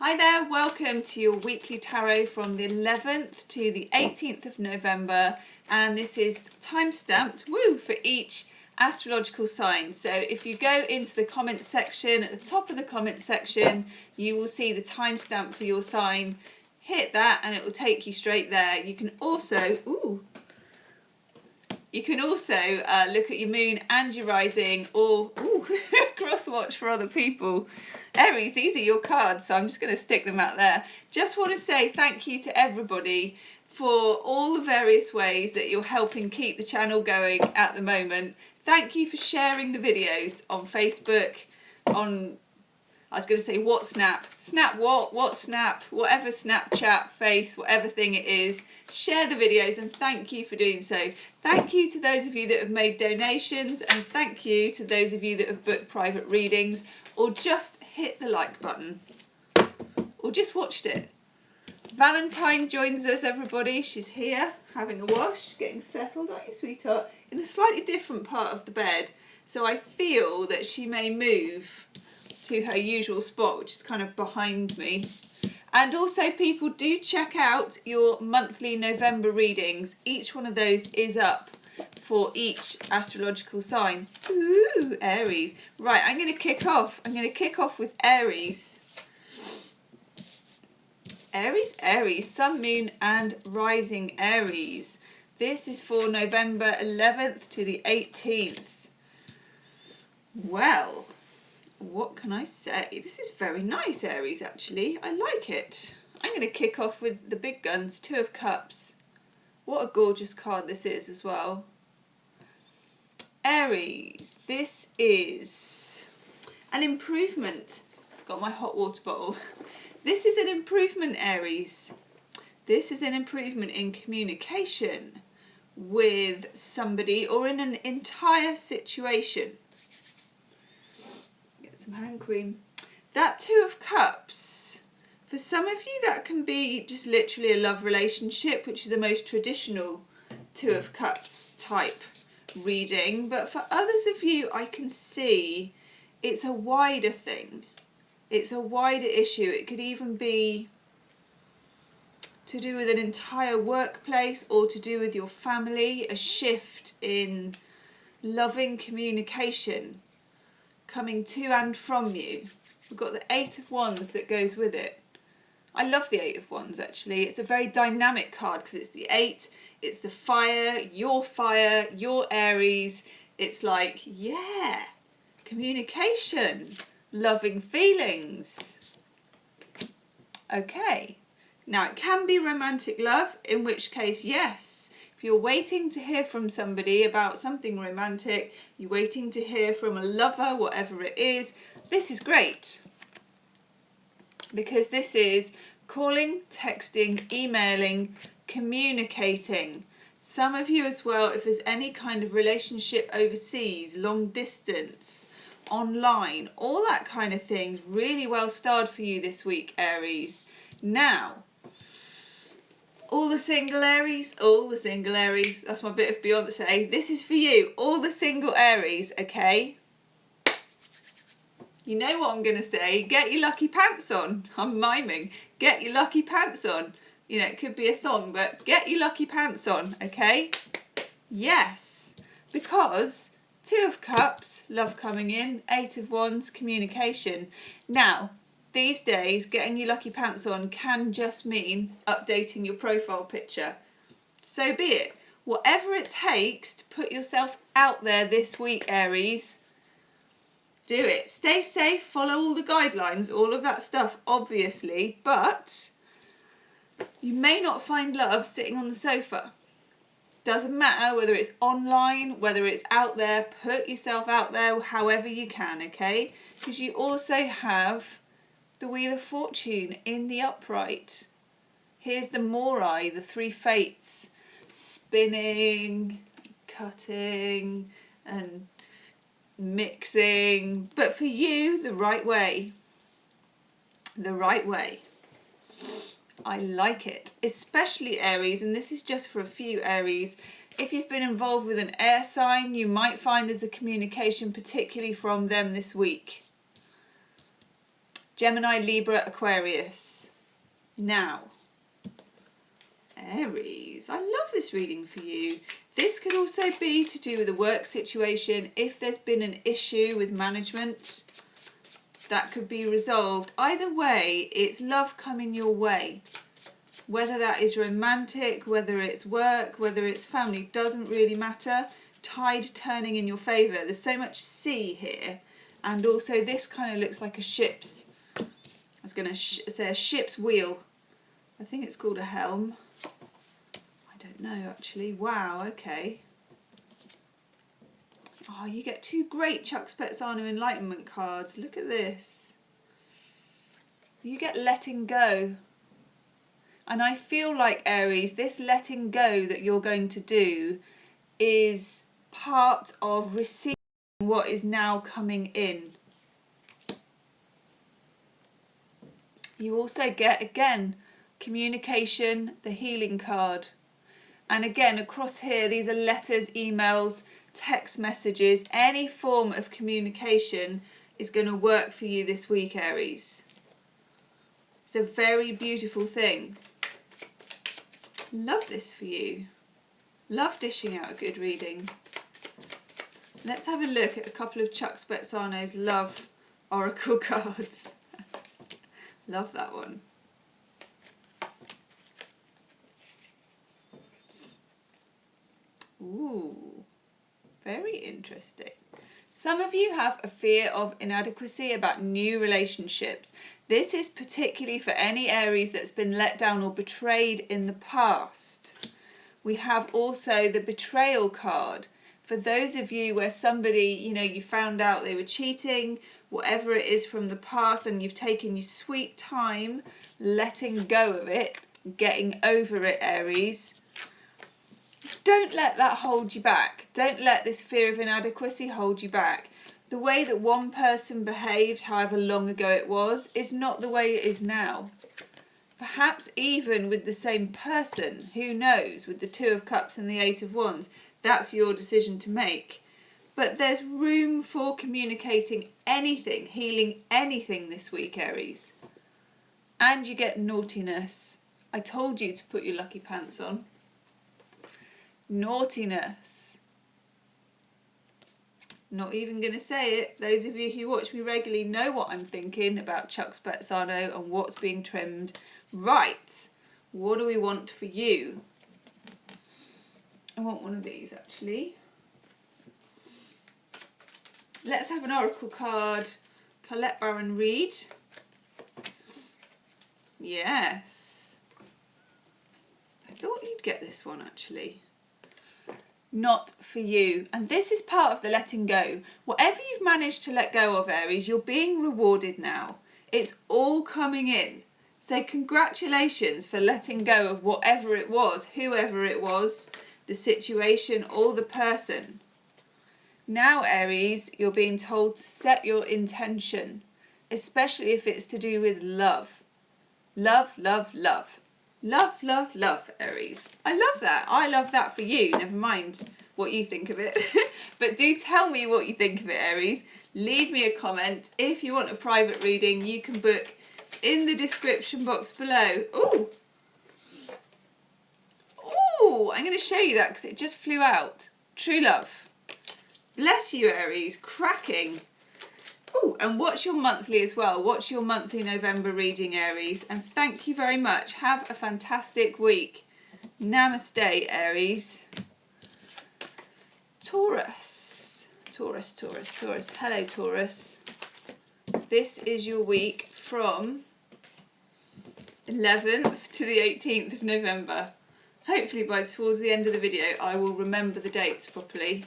Hi there, welcome to your weekly tarot from the 11th to the 18th of November, and this is time-stamped, for each astrological sign. So if you go into the comment section, at the top of the comment section, you will see the timestamp for your sign. Hit that and it will take you straight there. You can also, look at your moon and your rising, or cross-watch for other people. Aries, these are your cards, so I'm just going to stick them out there. Just want to say thank you to everybody for all the various ways that you're helping keep the channel going at the moment. Thank you for sharing the videos on Facebook, on, I was going to say WhatsApp, WhatsApp, whatever, Snapchat, Face, whatever thing it is. Share the videos and thank you for doing so. Thank you to those of you that have made donations, and thank you to those of you that have booked private readings or just hit the like button or just watched it. Valentine joins us, everybody. She's here having a wash, getting settled, aren't you, sweetheart? In a slightly different part of the bed, so I feel that she may move to her usual spot, which is kind of behind me. And also, people, do check out your monthly November readings. Each one of those is up for each astrological sign. Ooh, Aries. Right, I'm going to kick off. I'm going to kick off with Aries. Aries, Sun, Moon and Rising Aries. This is for November 11th to the 18th. Well, what can I say? This is very nice, Aries, actually. I like it. I'm going to kick off with the big guns, Two of Cups. What a gorgeous card this is as well. Aries, this is an improvement. Got my hot water bottle. This is an improvement, Aries. This is an improvement in communication with somebody or in an entire situation. Some hand cream. That Two of Cups, for some of you that can be just literally a love relationship, which is the most traditional Two of Cups type reading, but for others of you I can see it's a wider thing. It's a wider issue. It could even be to do with an entire workplace or to do with your family, a shift in loving communication coming to and from you. We've got the Eight of Wands that goes with it. I love the Eight of Wands, actually. It's a very dynamic card because it's the eight, it's the fire, your Aries. It's like, yeah, communication, loving feelings. Okay, now it can be romantic love, in which case, yes. If you're waiting to hear from somebody about something romantic, you're waiting to hear from a lover, whatever it is, this is great. Because this is calling, texting, emailing, communicating. Some of you as well, if there's any kind of relationship overseas, long distance, online, all that kind of thing, really well starred for you this week, Aries. Now, all the single Aries, that's my bit of Beyonce. This is for you, all the single Aries, okay? You know what I'm going to say, get your lucky pants on. I'm miming. Get your lucky pants on. You know, it could be a thong, but get your lucky pants on, okay? Yes, because Two of Cups, love coming in, Eight of Wands, communication. Now, these days, getting your lucky pants on can just mean updating your profile picture. So be it. Whatever it takes to put yourself out there this week, Aries, do it. Stay safe, follow all the guidelines, all of that stuff, obviously, but you may not find love sitting on the sofa. Doesn't matter whether it's online, whether it's out there, put yourself out there however you can, okay? Because you also have the Wheel of Fortune in the upright. Here's the Morai, the three fates, spinning, cutting and mixing, but for you, the right way. The right way. I like it, especially Aries, and this is just for a few Aries. If you've been involved with an air sign, you might find there's a communication particularly from them this week. Gemini, Libra, Aquarius. Now, Aries, I love this reading for you. This could also be to do with a work situation. If there's been an issue with management, that could be resolved. Either way, it's love coming your way. Whether that is romantic, whether it's work, whether it's family, doesn't really matter. Tide turning in your favour. There's so much sea here. And also this kind of looks like a ship's, I was going to say a ship's wheel. I think it's called a helm. I don't know actually. Wow, okay. Oh, you get two great Chuck Spezzano Enlightenment cards. Look at this. You get letting go. And I feel like, Aries, this letting go that you're going to do is part of receiving what is now coming in. You also get, again, communication, the healing card. And again, across here, these are letters, emails, text messages. Any form of communication is going to work for you this week, Aries. It's a very beautiful thing. Love this for you. Love dishing out a good reading. Let's have a look at a couple of Chuck Spezzano's love oracle cards. Love that one. Ooh, very interesting. Some of you have a fear of inadequacy about new relationships. This is particularly for any Aries that's been let down or betrayed in the past. We have also the betrayal card. For those of you where somebody, you found out they were cheating, whatever it is from the past, and you've taken your sweet time letting go of it, getting over it, Aries. Don't let that hold you back. Don't let this fear of inadequacy hold you back. The way that one person behaved, however long ago it was, is not the way it is now. Perhaps even with the same person, who knows, with the Two of Cups and the Eight of Wands, that's your decision to make. But there's room for communicating anything, healing anything this week, Aries. And you get naughtiness. I told you to put your lucky pants on. Naughtiness. Not even going to say it. Those of you who watch me regularly know what I'm thinking about Chuck Spezzano and what's being trimmed. Right, what do we want for you? I want one of these actually. Let's have an oracle card. Colette Baron Reed. Yes. I thought you'd get this one actually. Not for you. And this is part of the letting go. Whatever you've managed to let go of, Aries, you're being rewarded now. It's all coming in. So congratulations for letting go of whatever it was, whoever it was, the situation or the person. Now, Aries, you're being told to set your intention, especially if it's to do with love. Love, love, love. Love, love, love, Aries. I love that. I love that for you. Never mind what you think of it. But do tell me what you think of it, Aries. Leave me a comment. If you want a private reading, you can book in the description box below. Ooh. Ooh, I'm going to show you that because it just flew out. True love. Bless you, Aries. Cracking. Oh, and watch your monthly as well. Watch your monthly November reading, Aries. And thank you very much. Have a fantastic week. Namaste, Aries. Taurus. Taurus, Taurus, Taurus. Hello, Taurus. This is your week from 11th to the 18th of November. Hopefully by towards the end of the video I will remember the dates properly.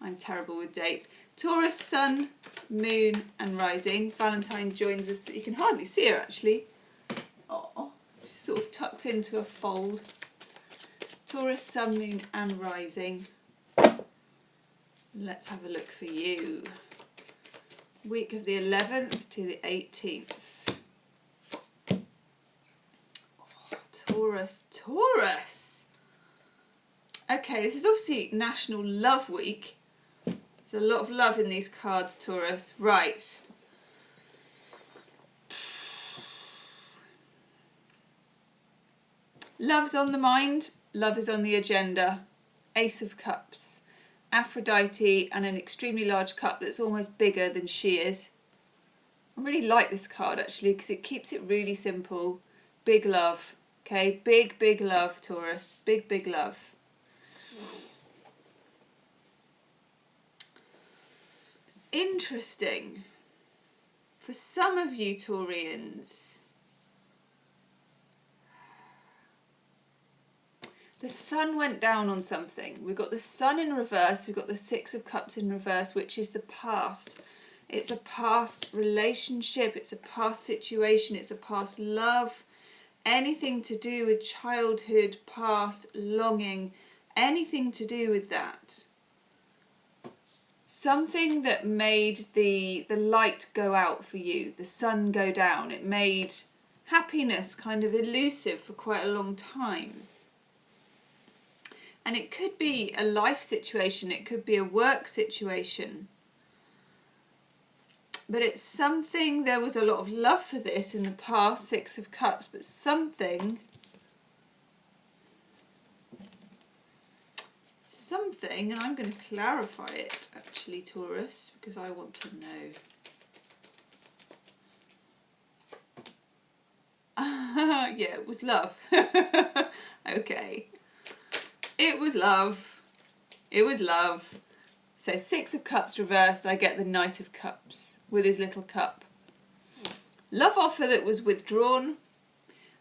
I'm terrible with dates. Taurus, Sun, Moon and Rising. Valentine joins us. You can hardly see her actually. Oh, she's sort of tucked into a fold. Taurus, Sun, Moon and Rising. Let's have a look for you. Week of the 11th to the 18th. Oh, Taurus, Taurus. Okay, this is obviously National Love Week. There's a lot of love in these cards, Taurus. Right. Love's on the mind. Love is on the agenda. Ace of Cups. Aphrodite and an extremely large cup that's almost bigger than she is. I really like this card actually because it keeps it really simple. Big love. Okay, big love, Taurus. Big love. It's interesting. For some of you Taurians, the sun went down on something. We've got the sun in reverse. We've got the Six of Cups in reverse, which is the past. It's a past relationship. It's a past situation. It's a past love. Anything to do with childhood, past, longing, anything to do with that. Something that made the light go out for you, the sun go down. It made happiness kind of elusive for quite a long time. And it could be a life situation, it could be a work situation. But it's something, there was a lot of love for this in the past, Six of Cups, but something, and I'm going to clarify it actually, Taurus, because I want to know. Yeah, it was love. Okay. It was love. It was love. So Six of Cups reversed, I get the Knight of Cups with his little cup. Love offer that was withdrawn.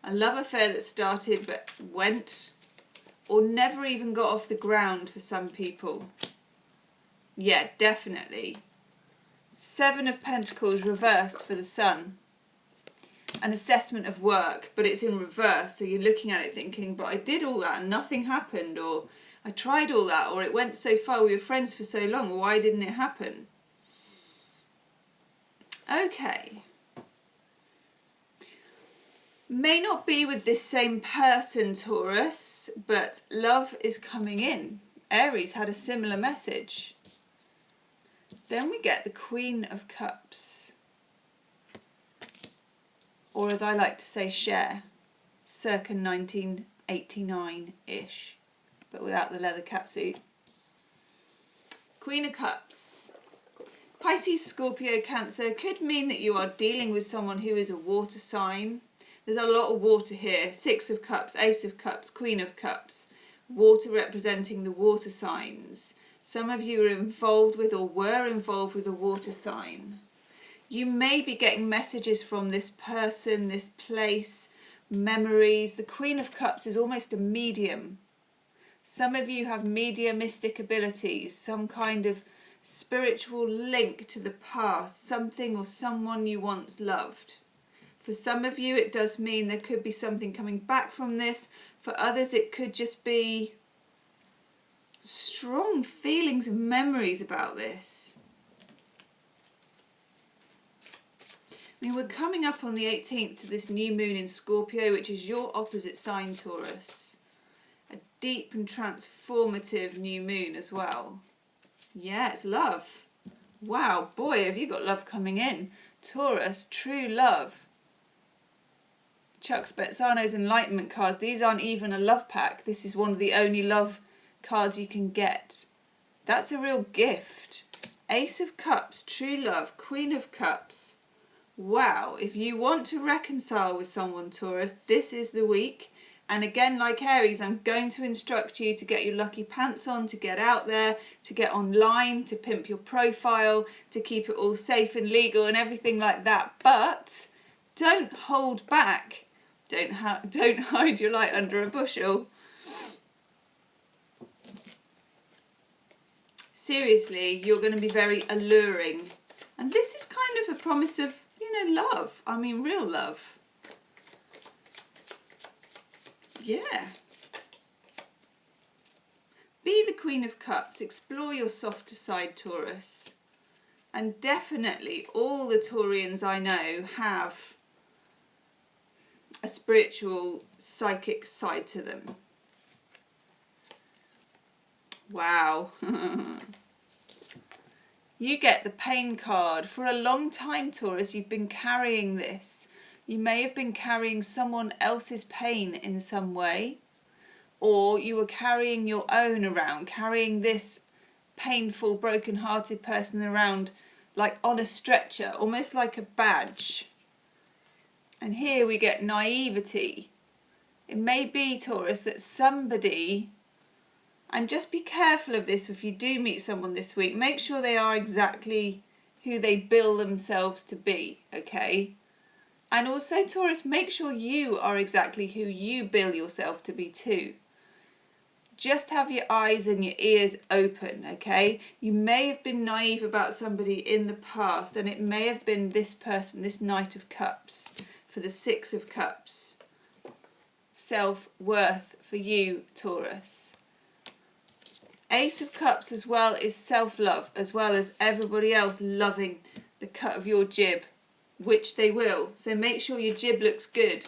A love affair that started but went or never even got off the ground for some people. Yeah, definitely. Seven of Pentacles reversed for the Sun. An assessment of work, but it's in reverse. So you're looking at it thinking, but I did all that and nothing happened, or I tried all that, or it went so far, we were friends for so long, why didn't it happen? Okay. May not be with this same person, Taurus, but love is coming in. Aries had a similar message. Then we get the Queen of Cups. Or as I like to say, Cher, circa 1989-ish, but without the leather catsuit. Queen of Cups. Pisces, Scorpio, Cancer could mean that you are dealing with someone who is a water sign. There's a lot of water here. Six of Cups, Ace of Cups, Queen of Cups. Water representing the water signs. Some of you are involved with or were involved with a water sign. You may be getting messages from this person, this place, memories. The Queen of Cups is almost a medium. Some of you have mediumistic abilities, some kind of spiritual link to the past, something or someone you once loved. For some of you, it does mean there could be something coming back from this. For others, it could just be strong feelings and memories about this. I mean, we're coming up on the 18th to this new moon in Scorpio, which is your opposite sign, Taurus. A deep and transformative new moon as well. Yeah, it's love. Wow, boy, have you got love coming in. Taurus, true love. Chuck Spezzano's Enlightenment cards, these aren't even a love pack. This is one of the only love cards you can get. That's a real gift. Ace of Cups, true love, Queen of Cups. Wow, if you want to reconcile with someone, Taurus, this is the week. And again, like Aries, I'm going to instruct you to get your lucky pants on, to get out there, to get online, to pimp your profile, to keep it all safe and legal and everything like that. But don't hold back. Don't hide your light under a bushel. Seriously, you're going to be very alluring. And this is kind of a promise of, love. I mean, real love. Yeah. Be the Queen of Cups. Explore your softer side, Taurus. And definitely all the Taurians I know have a spiritual, psychic side to them. Wow. You get the pain card. For a long time, Taurus, you've been carrying this. You may have been carrying someone else's pain in some way, or you were carrying your own around, carrying this painful, broken-hearted person around like on a stretcher, almost like a badge. And here we get naivety. It may be, Taurus, that somebody, and just be careful of this if you do meet someone this week, make sure they are exactly who they bill themselves to be, okay? And also, Taurus, make sure you are exactly who you bill yourself to be too. Just have your eyes and your ears open, okay? You may have been naive about somebody in the past, and it may have been this person, this Knight of Cups, for the Six of Cups. Self-worth for you, Taurus. Ace of Cups as well is self-love, as well as everybody else loving the cut of your jib, which they will. So make sure your jib looks good.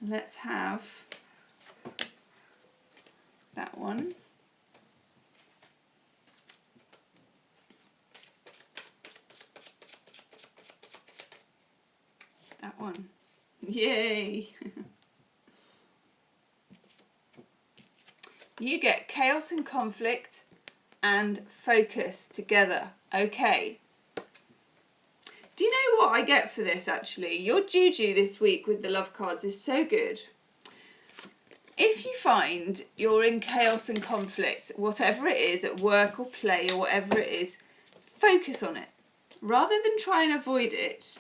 Let's have that one. That one. Yay! You get chaos and conflict and focus together. Okay. Do you know what I get for this actually? Your juju this week with the love cards is so good. If you find you're in chaos and conflict, whatever it is, at work or play or whatever it is, focus on it. Rather than try and avoid it,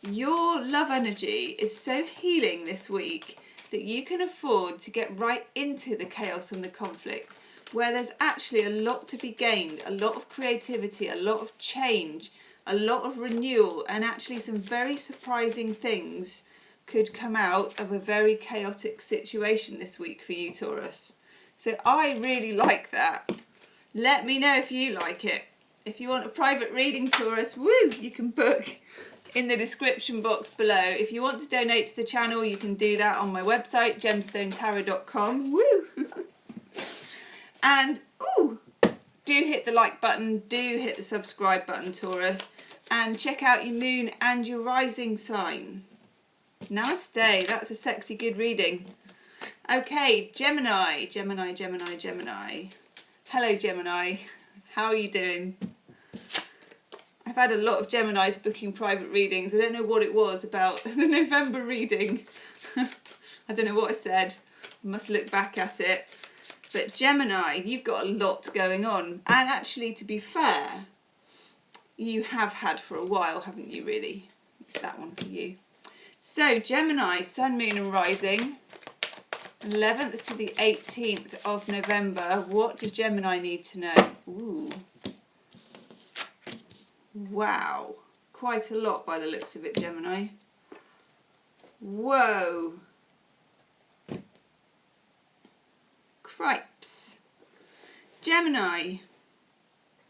your love energy is so healing this week that you can afford to get right into the chaos and the conflict, where there's actually a lot to be gained, a lot of creativity, a lot of change, a lot of renewal, and actually some very surprising things could come out of a very chaotic situation this week for you, Taurus. So I really like that. Let me know if you like it. If you want a private reading, Taurus, woo, you can book in the description box below. If you want to donate to the channel, you can do that on my website, gemstonetarot.com. Woo! And, ooh, do hit the like button, do hit the subscribe button, Taurus, and check out your moon and your rising sign. Namaste, that's a sexy good reading. Okay, Gemini. Hello, Gemini. How are you doing? I've had a lot of Geminis booking private readings. I don't know what it was about the November reading. I don't know what I said. I must look back at it. But Gemini, you've got a lot going on. And actually, to be fair, you have had for a while, haven't you, really? It's that one for you. So, Gemini, Sun, Moon and Rising, 11th to the 18th of November. What does Gemini need to know? Ooh. Wow. Quite a lot by the looks of it, Gemini. Whoa. Cripes. Gemini.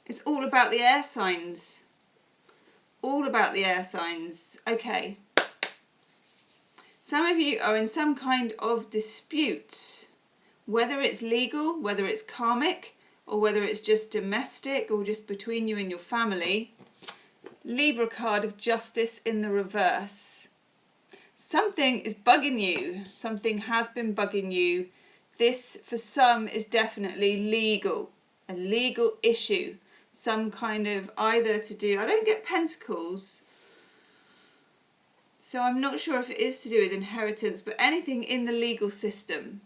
It's all about the air signs. All about the air signs. Okay. Some of you are in some kind of dispute, whether it's legal, whether it's karmic, or whether it's just domestic or just between you and your family. Libra card of justice in the reverse. Something is bugging you. Something has been bugging you. This, for some, is definitely legal. A legal issue. Some kind of either to do... I don't get pentacles, so I'm not sure if it is to do with inheritance, but anything in the legal system.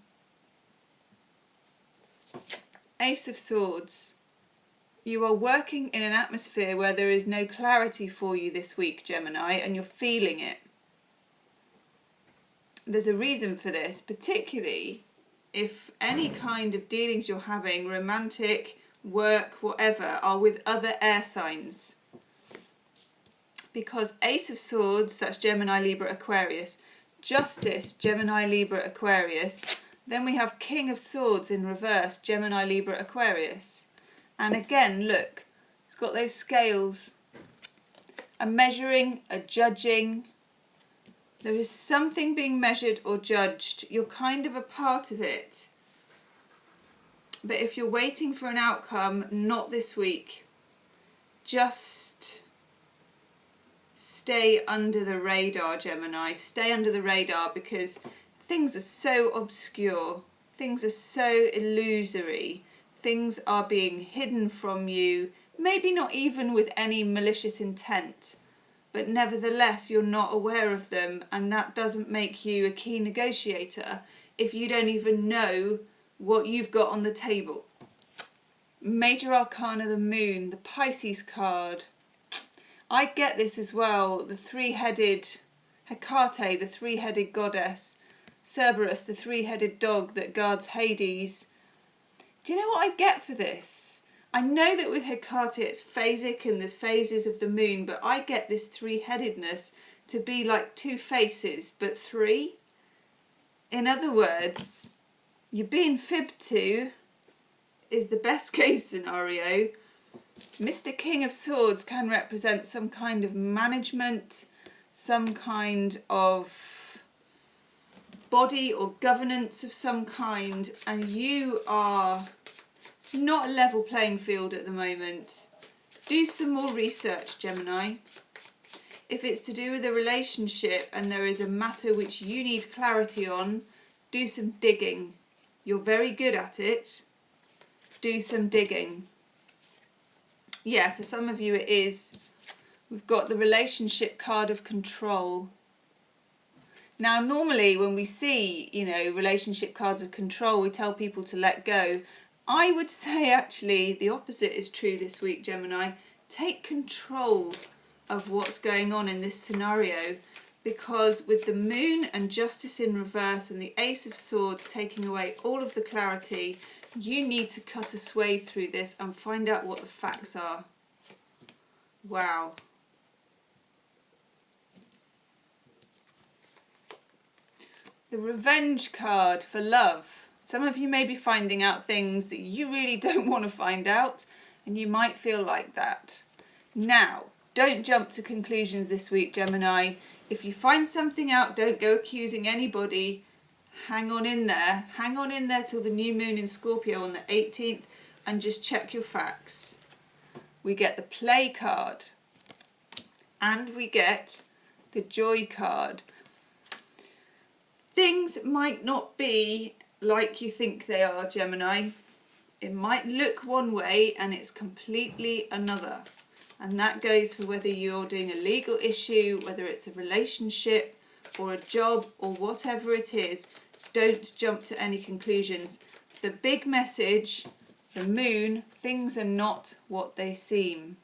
Ace of Swords. You are working in an atmosphere where there is no clarity for you this week, Gemini, and you're feeling it. There's a reason for this, particularly if any kind of dealings you're having, romantic, work, whatever, are with other air signs. Because Ace of Swords, that's Gemini, Libra, Aquarius. Justice, Gemini, Libra, Aquarius. Then we have King of Swords in reverse, Gemini, Libra, Aquarius. And again, look, it's got those scales. A measuring, a judging. There is something being measured or judged. You're kind of a part of it. But if you're waiting for an outcome, not this week. Just stay under the radar, Gemini. Stay under the radar, because things are so obscure. Things are so illusory. Things are being hidden from you, maybe not even with any malicious intent, but nevertheless you're not aware of them, and that doesn't make you a key negotiator if you don't even know what you've got on the table. Major Arcana, the Moon, the Pisces card. I get this as well. The three-headed Hecate, the three-headed goddess. Cerberus, the three-headed dog that guards Hades. Do you know what I get for this? I know that with Hecate it's phasic and there's phases of the moon, but I get this three-headedness to be like two faces, but three. In other words, you're being fibbed to is the best case scenario. Mr. King of Swords can represent some kind of management, some kind of body or governance of some kind, and you are, it's not a level playing field at the moment. Do some more research, Gemini. If it's to do with a relationship and there is a matter which you need clarity on, do some digging. You're very good at it. Do some digging. Yeah, for some of you it is. We've got the relationship card of control. Now, normally when we see, relationship cards of control, we tell people to let go. I would say actually the opposite is true this week, Gemini. Take control of what's going on in this scenario, because with the Moon and Justice in reverse and the Ace of Swords taking away all of the clarity, you need to cut a swathe through this and find out what the facts are. Wow. The Revenge card for love. Some of you may be finding out things that you really don't want to find out, and you might feel like that. Now, don't jump to conclusions this week, Gemini. If you find something out, don't go accusing anybody. Hang on in there. Hang on in there till the new moon in Scorpio on the 18th and just check your facts. We get the Play card and we get the Joy card. Things might not be like you think they are, Gemini. It might look one way and it's completely another. And that goes for whether you're doing a legal issue, whether it's a relationship or a job or whatever it is. Don't jump to any conclusions. The big message, the moon, things are not what they seem.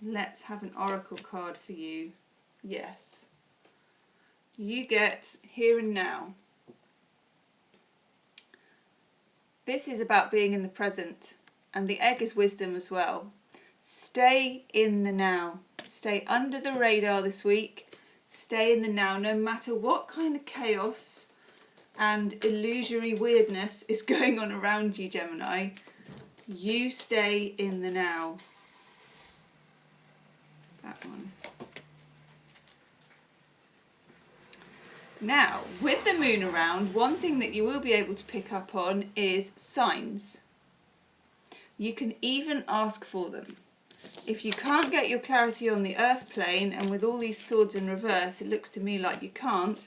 Let's have an oracle card for you. Yes. You get here and now. This is about being in the present, and the egg is wisdom as well. Stay in the now. Stay under the radar this week. Stay in the now, no matter what kind of chaos and illusory weirdness is going on around you, Gemini. You stay in the now. That one. Now, with the moon around, one thing that you will be able to pick up on is signs. You can even ask for them. If you can't get your clarity on the earth plane, and with all these swords in reverse, it looks to me like you can't,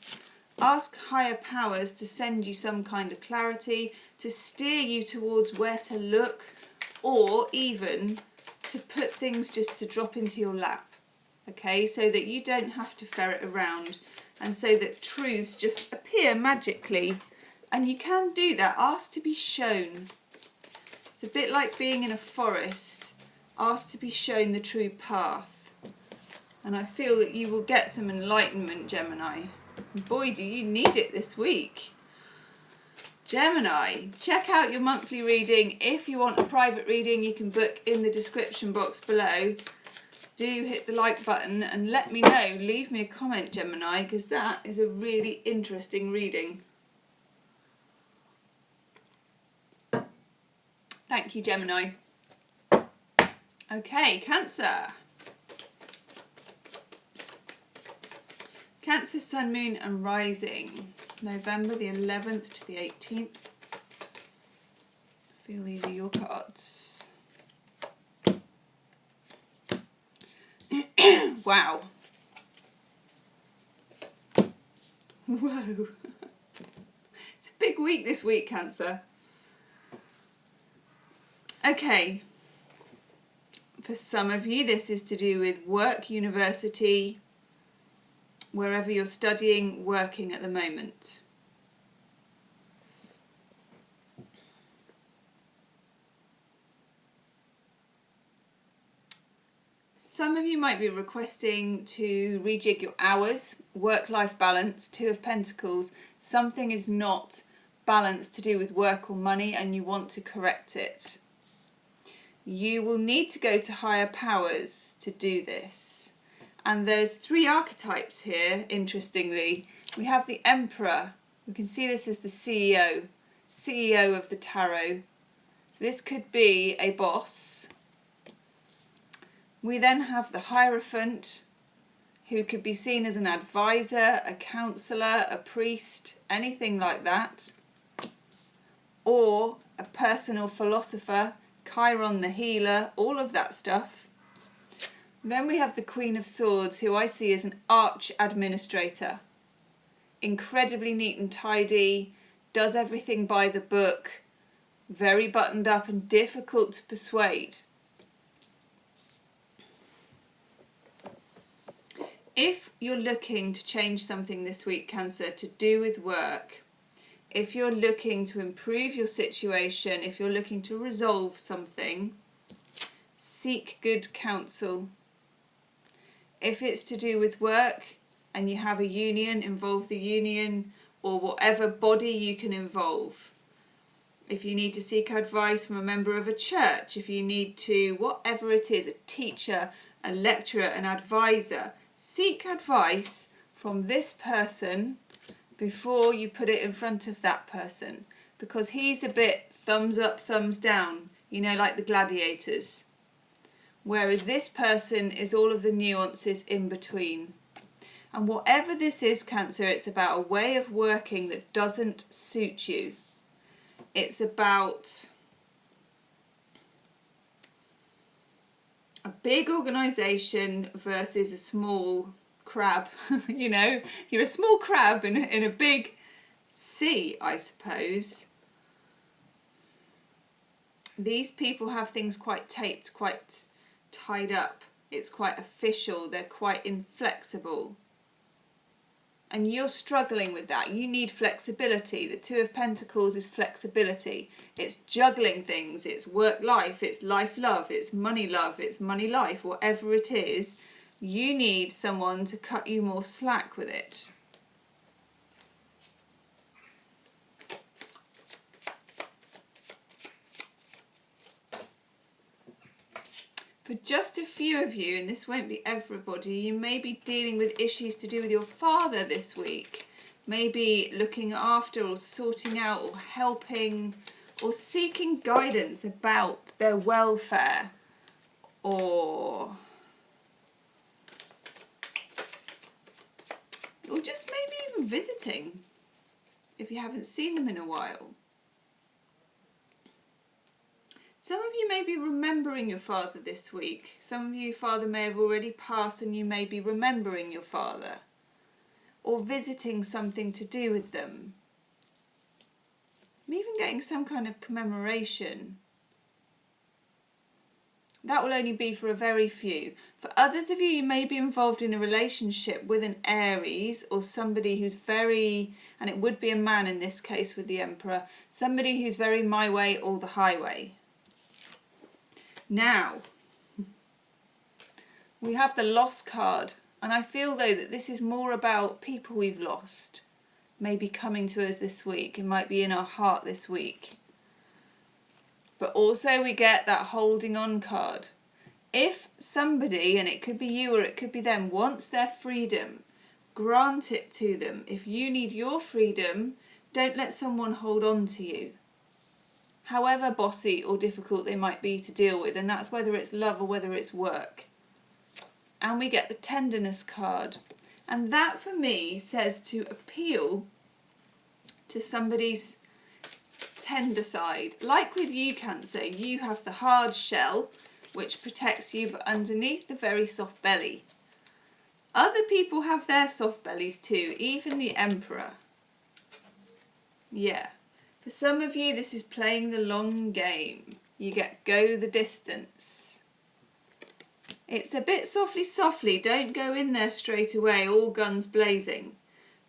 ask higher powers to send you some kind of clarity, to steer you towards where to look, or even to put things just to drop into your lap. Okay, so that you don't have to ferret around, and so that truths just appear magically. And you can do that. Ask to be shown. It's a bit like being in a forest. Ask to be shown the true path. And I feel that you will get some enlightenment, Gemini. Boy, do you need it this week. Gemini, check out your monthly reading. If you want a private reading, you can book in the description box below. Do hit the like button and let me know. Leave me a comment, Gemini, because that is a really interesting reading. Thank you, Gemini. Okay, Cancer. Cancer, Sun, Moon and Rising. November the 11th to the 18th. I feel these are your cards. Wow. Whoa. It's a big week this week, Cancer. Okay. For some of you, this is to do with work, university, wherever you're studying, working at the moment. Some of you might be requesting to rejig your hours, work-life balance, Two of Pentacles. Something is not balanced to do with work or money and you want to correct it. You will need to go to higher powers to do this. And there's 3 archetypes here, interestingly. We have the Emperor. We can see this as the CEO of the Tarot. So this could be a boss. We then have the Hierophant, who could be seen as an advisor, a counsellor, a priest, anything like that. Or a personal philosopher, Chiron the healer, all of that stuff. Then we have the Queen of Swords, who I see as an arch administrator. Incredibly neat and tidy, does everything by the book, very buttoned up and difficult to persuade. If you're looking to change something this week, Cancer, to do with work, if you're looking to improve your situation, if you're looking to resolve something, seek good counsel. If it's to do with work and you have a union, involve the union or whatever body you can involve. If you need to seek advice from a member of a church, if you need to, whatever it is, a teacher, a lecturer, an advisor, seek advice from this person before you put it in front of that person, because he's a bit thumbs up, thumbs down, you know, like the gladiators. Whereas this person is all of the nuances in between. And whatever this is, Cancer, it's about a way of working that doesn't suit you. It's about a big organisation versus a small crab. You know, you're a small crab in a big sea, I suppose. These people have things quite taped, quite tied up. It's quite official. They're quite inflexible. And you're struggling with that. You need flexibility. The Two of Pentacles is flexibility. It's juggling things. It's work life. It's life love. It's money love. It's money life. Whatever it is, you need someone to cut you more slack with it. For just a few of you, and this won't be everybody, you may be dealing with issues to do with your father this week. Maybe looking after or sorting out or helping or seeking guidance about their welfare, or just maybe even visiting if you haven't seen them in a while. Some of you may be remembering your father this week. Some of you, father may have already passed and you may be remembering your father. Or visiting something to do with them. I'm even getting some kind of commemoration. That will only be for a very few. For others of you, you may be involved in a relationship with an Aries or somebody who's very, and it would be a man in this case with the Emperor, somebody who's very my way or the highway. Now, we have the loss card, and I feel though that this is more about people we've lost, maybe coming to us this week. It might be in our heart this week. But also we get that holding on card. If somebody, and it could be you or it could be them, wants their freedom, grant it to them. If you need your freedom, don't let someone hold on to you, however bossy or difficult they might be to deal with, and that's whether it's love or whether it's work. And we get the tenderness card, and that for me says to appeal to somebody's tender side. Like with you, Cancer, you have the hard shell which protects you, but underneath the very soft belly. Other people have their soft bellies too, even the Emperor. Yeah. For some of you, this is playing the long game. You go the distance. It's a bit softly. Don't go in there straight away, all guns blazing.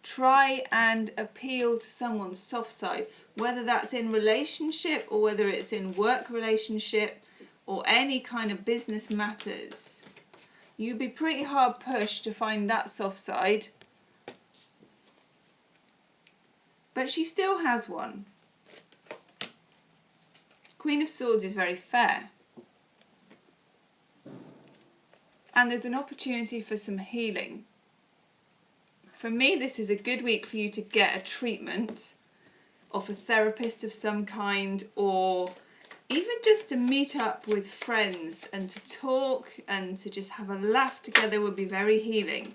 Try and appeal to someone's soft side, whether that's in relationship or whether it's in work relationship or any kind of business matters. You'd be pretty hard pushed to find that soft side. But she still has one. Queen of Swords is very fair. And there's an opportunity for some healing. For me, this is a good week for you to get a treatment of a therapist of some kind, or even just to meet up with friends and to talk and to just have a laugh together would be very healing.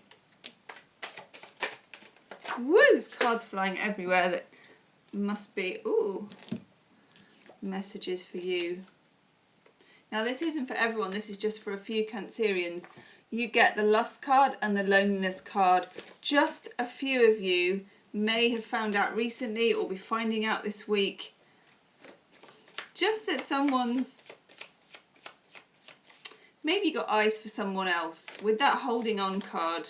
Woo! There's cards flying everywhere that must be, ooh, messages for you. Now this isn't for everyone, this is just for a few Cancerians. You get the Lust card and the Loneliness card. Just a few of you may have found out recently or be finding out this week. Just that someone's maybe got eyes for someone else with that holding on card.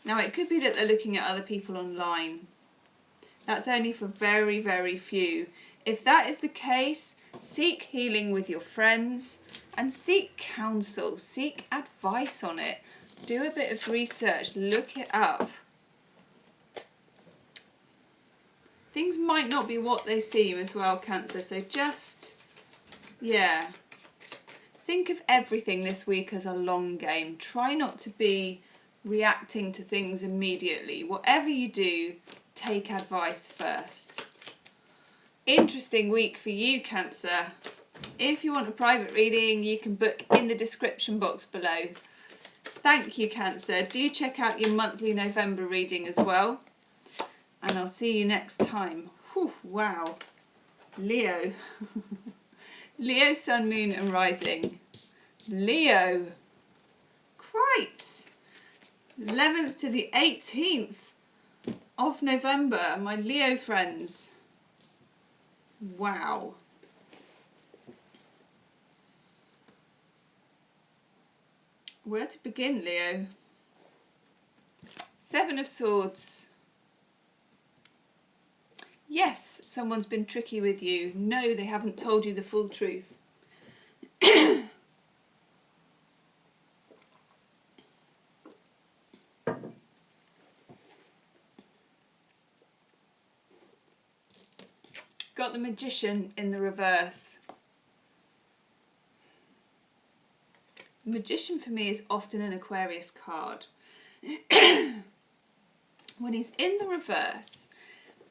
Now it could be that they're looking at other people online. That's only for very, very few. If that is the case, seek healing with your friends and seek counsel, seek advice on it. Do a bit of research, look it up. Things might not be what they seem as well, Cancer, so just, yeah. Think of everything this week as a long game. Try not to be reacting to things immediately. Whatever you do, take advice first. Interesting week for you, Cancer. If you want a private reading, you can book in the description box below. Thank you, Cancer. Do check out your monthly November reading as well. And I'll see you next time. Whew, wow. Leo. Leo, Sun, Moon and Rising. Leo. Cripes. 11th to the 18th of November, my Leo friends. Wow. Where to begin, Leo? Seven of Swords. Yes, someone's been tricky with you. No, they haven't told you the full truth. Got the Magician in the reverse. The Magician for me is often an Aquarius card. When he's in the reverse,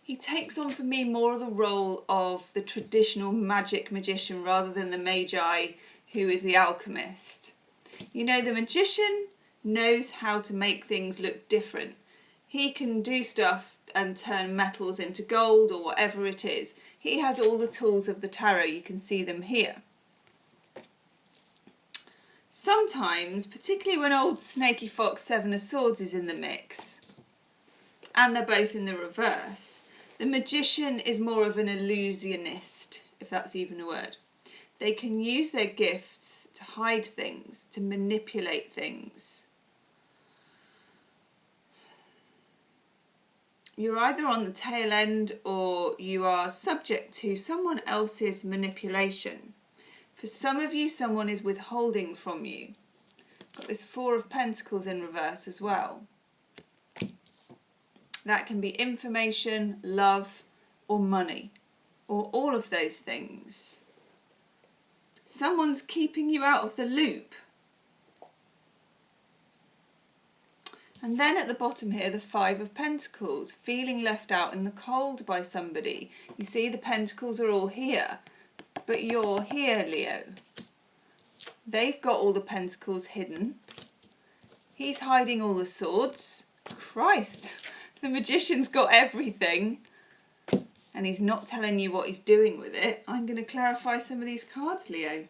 he takes on for me more of the role of the traditional magic magician rather than the magi who is the alchemist. You know, the magician knows how to make things look different. He can do stuff and turn metals into gold or whatever it is. He has all the tools of the tarot. You can see them here. Sometimes, particularly when old Snaky Fox Seven of Swords is in the mix, and they're both in the reverse, the magician is more of an illusionist, if that's even a word. They can use their gifts to hide things, to manipulate things. You're either on the tail end or you are subject to someone else's manipulation. For some of you, someone is withholding from you. Got this Four of Pentacles in reverse as well. That can be information, love, or money, or all of those things. Someone's keeping you out of the loop. And then at the bottom here, the Five of Pentacles, feeling left out in the cold by somebody. You see the pentacles are all here, but you're here, Leo. They've got all the pentacles hidden. He's hiding all the swords. Christ, the magician's got everything. And he's not telling you what he's doing with it. I'm going to clarify some of these cards, Leo.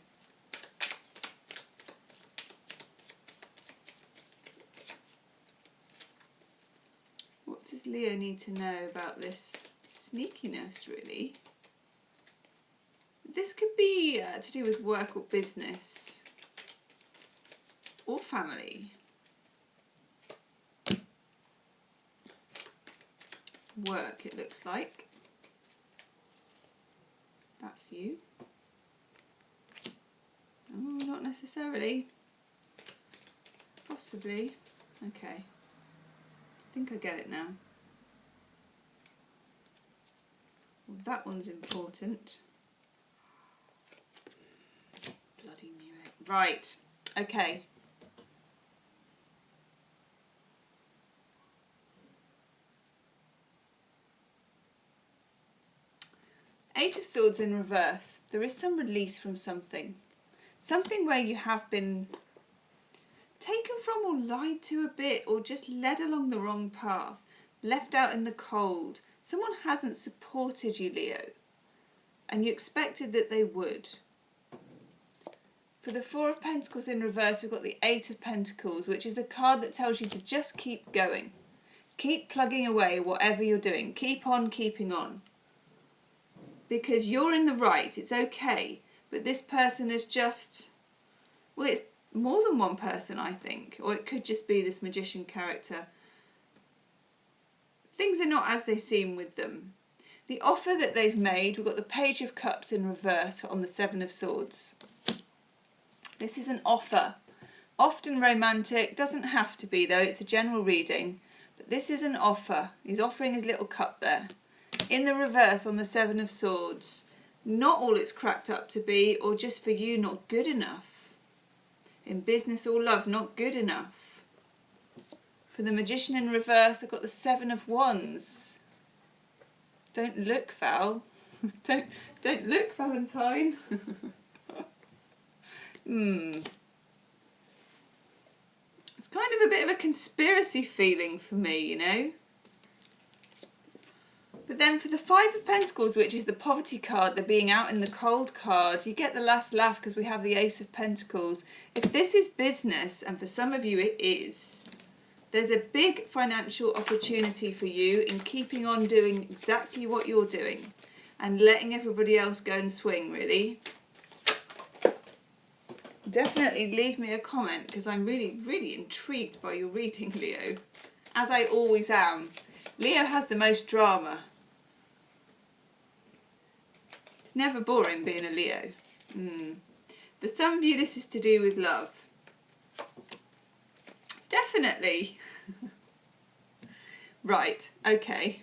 does Leo need to know about this sneakiness, really? This could be to do with work or business or family. Work, it looks like. That's you. Oh, not necessarily. Possibly. Okay. I think I get it now. Well, that one's important. Bloody knew it. Right. Okay. Eight of Swords in reverse. There is some release from something. Something where you have been taken from or lied to a bit, or just led along the wrong path, left out in the cold. Someone hasn't supported you, Leo, and you expected that they would. For the Four of Pentacles in reverse, we've got the Eight of Pentacles, which is a card that tells you to just keep going. Keep plugging away whatever you're doing. Keep on keeping on. Because you're in the right, it's okay. But this person is just, well, it's more than one person, I think. Or it could just be this magician character. Things are not as they seem with them. The offer that they've made, we've got the Page of Cups in reverse on the Seven of Swords. This is an offer. Often romantic, doesn't have to be though, it's a general reading. But this is an offer. He's offering his little cup there. In the reverse on the Seven of Swords. Not all it's cracked up to be, or just for you, not good enough. In business or love, not good enough. For the Magician in reverse, I've got the Seven of Wands. Don't look, Val. don't look, Valentine. It's kind of a bit of a conspiracy feeling for me, you know. But then for the Five of Pentacles, which is the poverty card, the being out in the cold card, you get the last laugh because we have the Ace of Pentacles. If this is business, and for some of you it is, there's a big financial opportunity for you in keeping on doing exactly what you're doing and letting everybody else go and swing, really. Definitely leave me a comment because I'm really, really intrigued by your reading, Leo. As I always am. Leo has the most drama. It's never boring being a Leo. For some of you, this is to do with love. Definitely. Right, okay.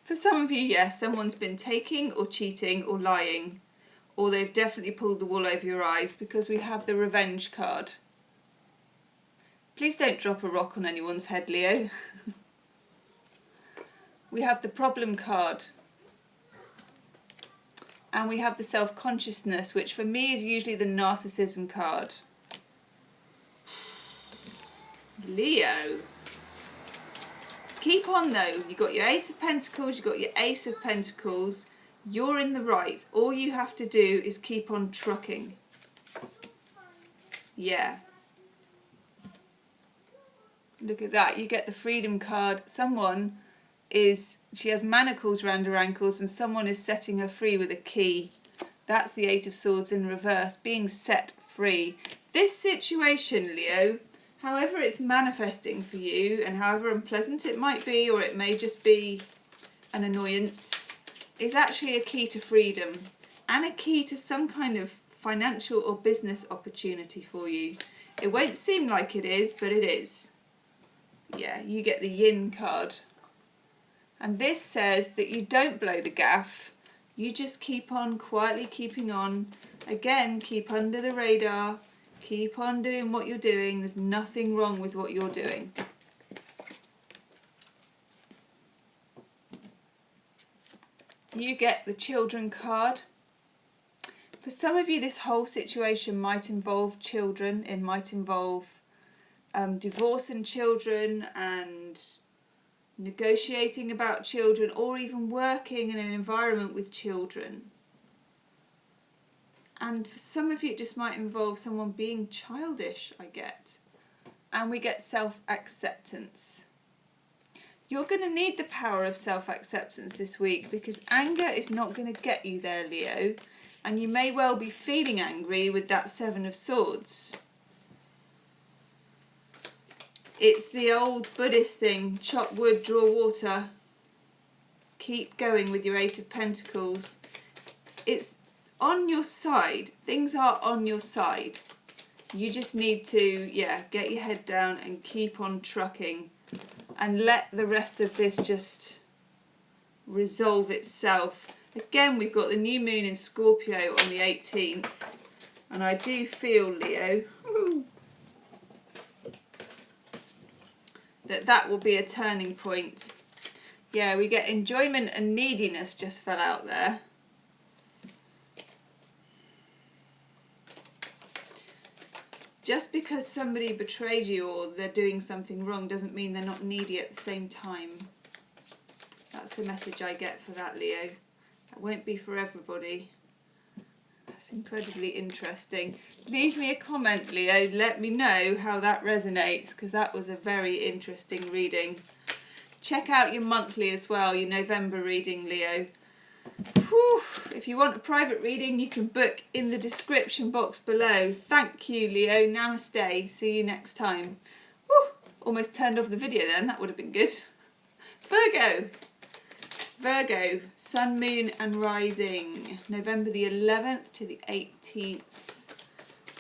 For some of you, yes, someone's been taking or cheating or lying, or they've definitely pulled the wool over your eyes because we have the Revenge card. Please don't drop a rock on anyone's head, Leo. We have the Problem card. And we have the Self-Consciousness, which for me is usually the Narcissism card. Leo. Keep on though. You've got your Eight of Pentacles, you've got your Ace of Pentacles. You're in the right. All you have to do is keep on trucking. Yeah. Look at that. You get the Freedom card. She has manacles around her ankles and someone is setting her free with a key. That's the Eight of Swords in reverse, being set free. This situation, Leo, however it's manifesting for you and however unpleasant it might be, or it may just be an annoyance, is actually a key to freedom and a key to some kind of financial or business opportunity for you. It won't seem like it is, but it is. Yeah, you get the Yin card. And this says that you don't blow the gaff. You just keep on quietly keeping on. Again, keep under the radar. Keep on doing what you're doing. There's nothing wrong with what you're doing. You get the Children card. For some of you, this whole situation might involve children. It might involve divorce and children and negotiating about children, or even working in an environment with children. And for some of you, it just might involve someone being childish, I get. And we get self-acceptance. You're going to need the power of self-acceptance this week, because anger is not going to get you there, Leo. And you may well be feeling angry with that Seven of Swords. It's the old Buddhist thing, chop wood, draw water. Keep going with your Eight of Pentacles. It's on your side. Things are on your side. You just need to, get your head down and keep on trucking. And let the rest of this just resolve itself. Again, we've got the new moon in Scorpio on the 18th. And I do feel, Leo, that will be a turning point. Yeah, we get enjoyment and neediness just fell out there. Just because somebody betrayed you or they're doing something wrong doesn't mean they're not needy at the same time. That's the message I get for that, Leo. That won't be for everybody. That's incredibly interesting. Leave me a comment, Leo. Let me know how that resonates, because that was a very interesting reading. Check out your monthly as well, your November reading, Leo. Whew. If you want a private reading, you can book in the description box below. Thank you, Leo. Namaste. See you next time. Whew. Almost turned off the video then. That would have been good. Virgo. Virgo, Sun, Moon and Rising. November the 11th to the 18th.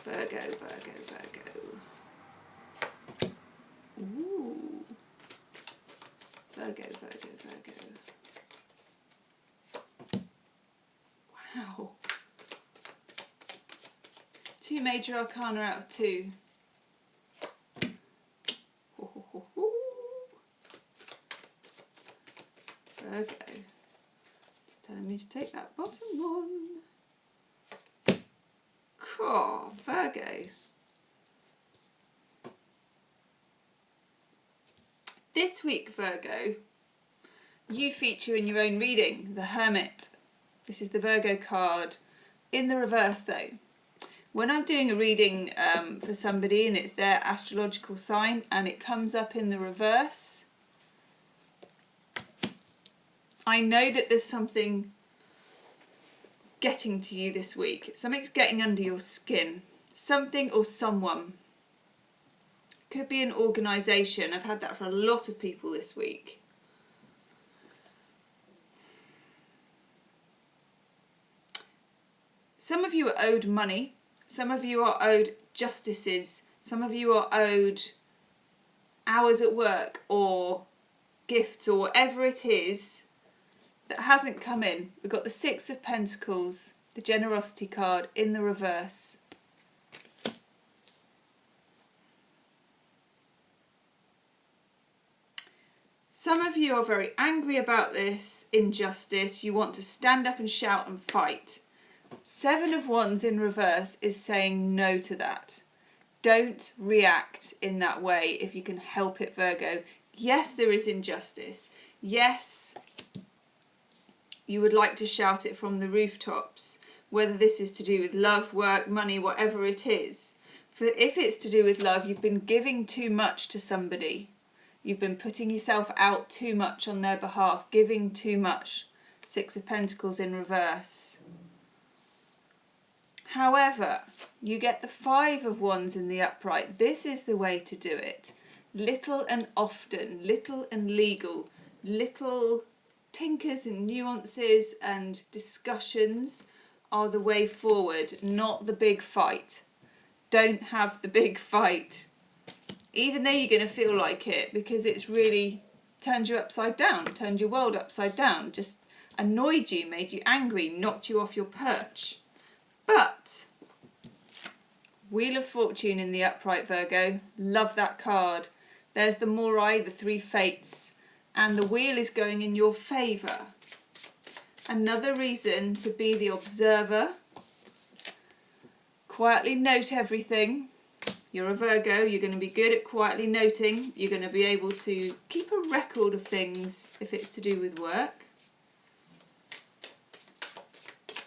Virgo, Virgo, Virgo. Ooh. Virgo, Virgo, Virgo. Wow. 2 major arcana out of 2. Virgo. It's telling me to take that bottom one. Cool. Virgo. This week, Virgo, you feature in your own reading, the Hermit. This is the Virgo card. In the reverse though. When I'm doing a reading for somebody and it's their astrological sign and it comes up in the reverse, I know that there's something getting to you this week. Something's getting under your skin. Something or someone. Could be an organisation. I've had that for a lot of people this week. Some of you are owed money. Some of you are owed justices. Some of you are owed hours at work or gifts or whatever it is that hasn't come in. We've got the Six of Pentacles, the generosity card in the reverse. Some of you are very angry about this injustice. You want to stand up and shout and fight. Seven of Wands in reverse is saying no to that. Don't react in that way if you can help it, Virgo. Yes, there is injustice. Yes, you would like to shout it from the rooftops, whether this is to do with love, work, money, whatever it is. For if it's to do with love, you've been giving too much to somebody. You've been putting yourself out too much on their behalf, giving too much. Six of Pentacles in reverse. However, you get the Five of Wands in the upright. This is the way to do it. Little and often, little and legal, little tinkers and nuances and discussions are the way forward, not the big fight. Don't have the big fight. Even though you're going to feel like it, because it's really turned you upside down, turned your world upside down, just annoyed you, made you angry, knocked you off your perch. But Wheel of Fortune in the upright, Virgo. Love that card. There's the Morai, the Three Fates, and the wheel is going in your favour. Another reason to be the observer. Quietly note everything. You're a Virgo, you're going to be good at quietly noting. You're going to be able to keep a record of things if it's to do with work.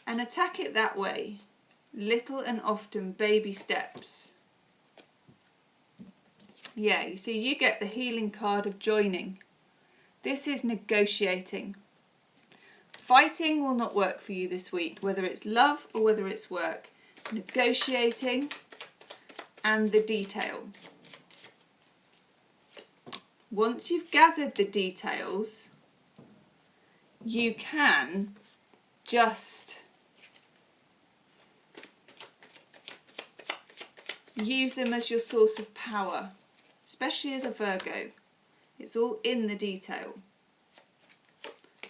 And attack it that way. Little and often, baby steps. Yeah, you see, you get the healing card of joining. This is negotiating. Fighting will not work for you this week, whether it's love or whether it's work. Negotiating and the detail. Once you've gathered the details, you can just use them as your source of power, especially as a Virgo. It's all in the detail.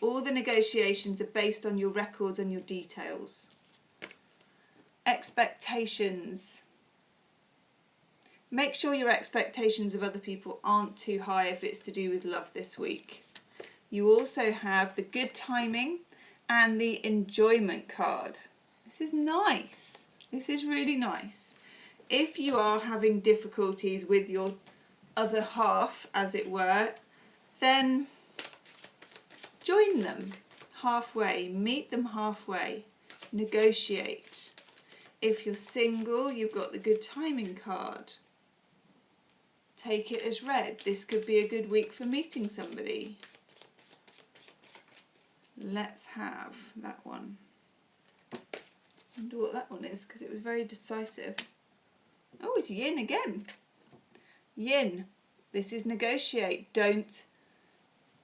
All the negotiations are based on your records and your details. Expectations. Make sure your expectations of other people aren't too high if it's to do with love this week. You also have the good timing and the enjoyment card. This is nice. This is really nice. If you are having difficulties with your other half, as it were, then join them halfway, meet them halfway, negotiate. If you're single, you've got the good timing card. Take it as read. This could be a good week for meeting somebody. Let's have that one. I wonder what that one is, because it was very decisive. Oh, it's yin again. Yin. This is negotiate. Don't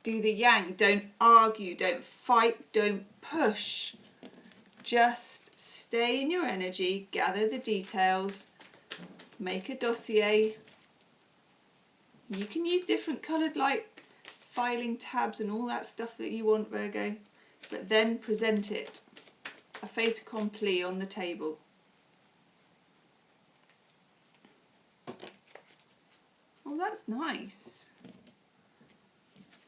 do the yang. Don't argue. Don't fight. Don't push. Just stay in your energy. Gather the details. Make a dossier. You can use different coloured like filing tabs and all that stuff that you want, Virgo, but then present it. A fait accompli on the table. Oh, that's nice.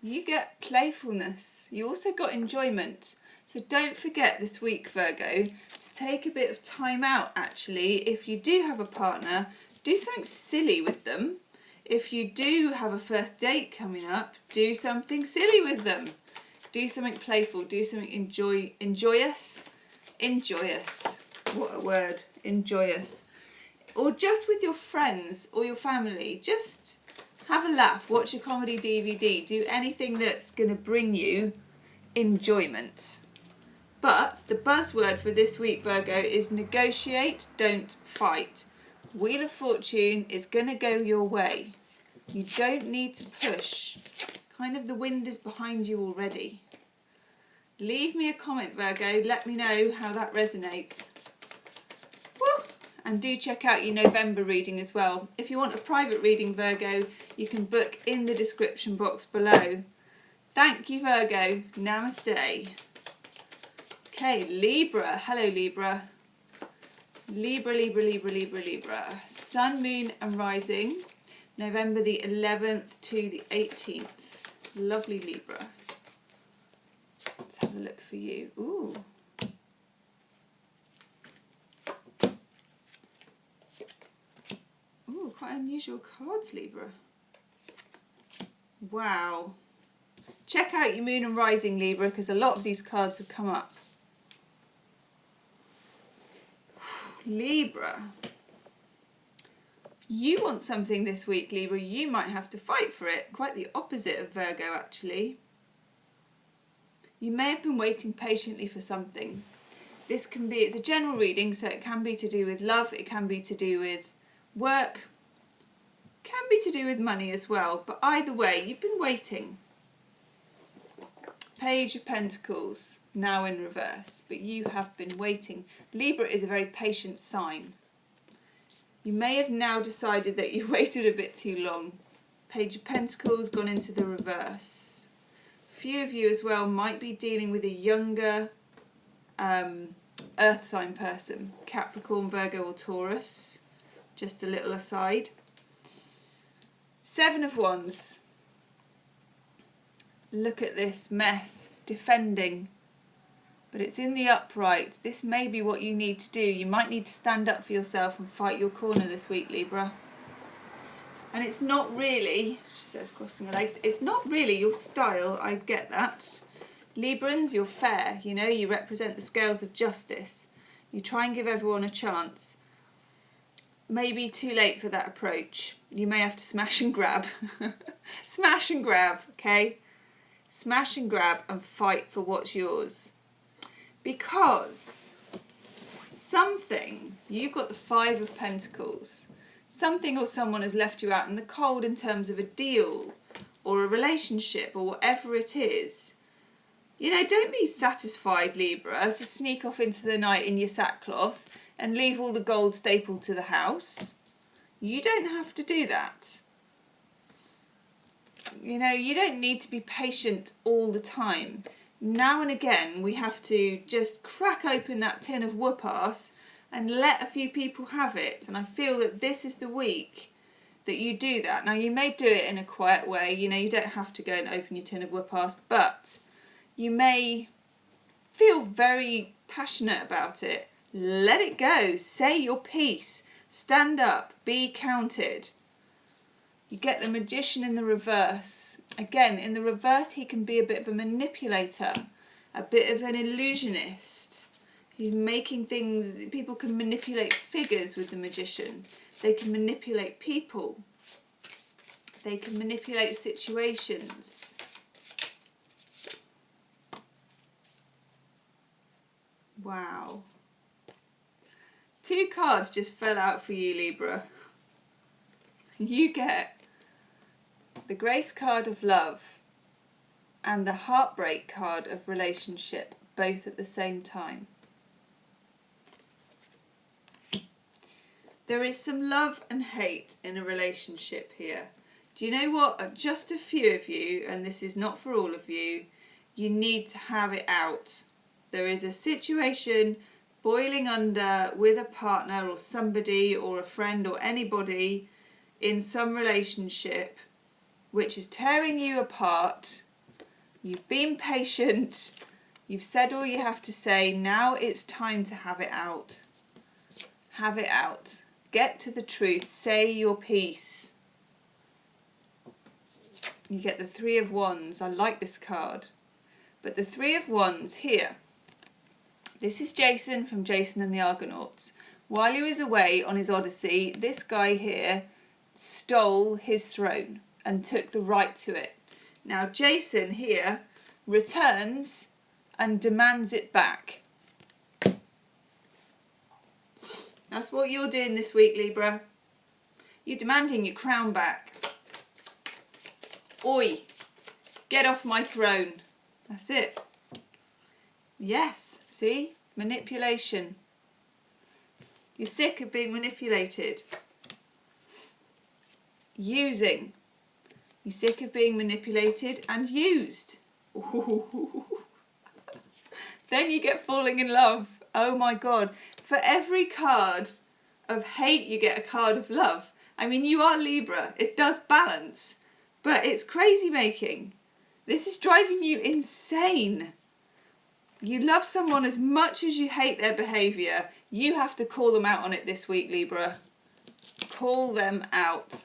You get playfulness. You also got enjoyment. So don't forget this week, Virgo, to take a bit of time out actually. If you do have a partner, do something silly with them. If you do have a first date coming up, do something silly with them. Do something playful, do something enjoyous. Enjoyous. What a word, enjoyous. Or just with your friends or your family, just have a laugh, watch a comedy DVD, do anything that's going to bring you enjoyment. But the buzzword for this week, Virgo, is negotiate, don't fight. Wheel of Fortune is going to go your way. You don't need to push. Kind of the wind is behind you already. Leave me a comment, Virgo. Let me know how that resonates. Woo! And do check out your November reading as well. If you want a private reading, Virgo, you can book in the description box below. Thank you, Virgo. Namaste. Okay, Libra. Hello, Libra. Libra, Libra, Libra, Libra, Libra. Sun, Moon and Rising, November the 11th to the 18th. Lovely Libra. Let's have a look for you. Ooh. Ooh, quite unusual cards, Libra. Wow. Check out your Moon and Rising, Libra, because a lot of these cards have come up. Libra. You want something this week, Libra. You might have to fight for it. Quite the opposite of Virgo, actually. You may have been waiting patiently for something. This can be, it's a general reading, so it can be to do with love, it can be to do with work, it can be to do with money as well. But either way, you've been waiting. Page of Pentacles, now in reverse, but you have been waiting. Libra is a very patient sign. You may have now decided that you waited a bit too long. Page of Pentacles gone into the reverse. A few of you as well might be dealing with a younger earth sign person. Capricorn, Virgo or Taurus. Just a little aside. Seven of Wands. Look at this mess. Defending. But it's in the upright. This may be what you need to do. You might need to stand up for yourself and fight your corner this week, Libra. And it's not really, she says crossing her legs, it's not really your style, I get that. Librans, you're fair, you know, you represent the scales of justice. You try and give everyone a chance. Maybe too late for that approach. You may have to smash and grab. Smash and grab, okay? Smash and grab and fight for what's yours. Because something, you've got the Five of Pentacles, something or someone has left you out in the cold in terms of a deal or a relationship or whatever it is. You know, don't be satisfied, Libra, to sneak off into the night in your sackcloth and leave all the gold stapled to the house. You don't have to do that. You know, you don't need to be patient all the time. Now and again, we have to just crack open that tin of whoop-ass and let a few people have it. And I feel that this is the week that you do that. Now, you may do it in a quiet way. You know, you don't have to go and open your tin of whoop-ass, but you may feel very passionate about it. Let it go. Say your piece. Stand up. Be counted. You get the Magician in the reverse. Again, in the reverse, he can be a bit of a manipulator, a bit of an illusionist. He's making things, people can manipulate figures with the Magician. They can manipulate people. They can manipulate situations. Wow. 2 cards just fell out for you, Libra. You get the Grace card of love and the Heartbreak card of relationship, both at the same time. There is some love and hate in a relationship here. Do you know what? Just a few of you, and this is not for all of you, you need to have it out. There is a situation boiling under with a partner or somebody or a friend or anybody in some relationship which is tearing you apart. You've been patient. You've said all you have to say. Now it's time to have it out. Have it out. Get to the truth. Say your piece. You get the Three of Wands. I like this card. But the Three of Wands here. This is Jason from Jason and the Argonauts. While he was away on his odyssey, this guy here stole his throne and took the right to it. Now Jason here returns and demands it back. That's what you're doing this week, Libra. You're demanding your crown back. Oi, get off my throne. That's it. Yes, see? Manipulation. You're sick of being manipulated. Using. You're sick of being manipulated and used. Ooh. Then you get falling in love. Oh my God. For every card of hate, you get a card of love. I mean, you are Libra. It does balance. But it's crazy making. This is driving you insane. You love someone as much as you hate their behaviour. You have to call them out on it this week, Libra. Call them out.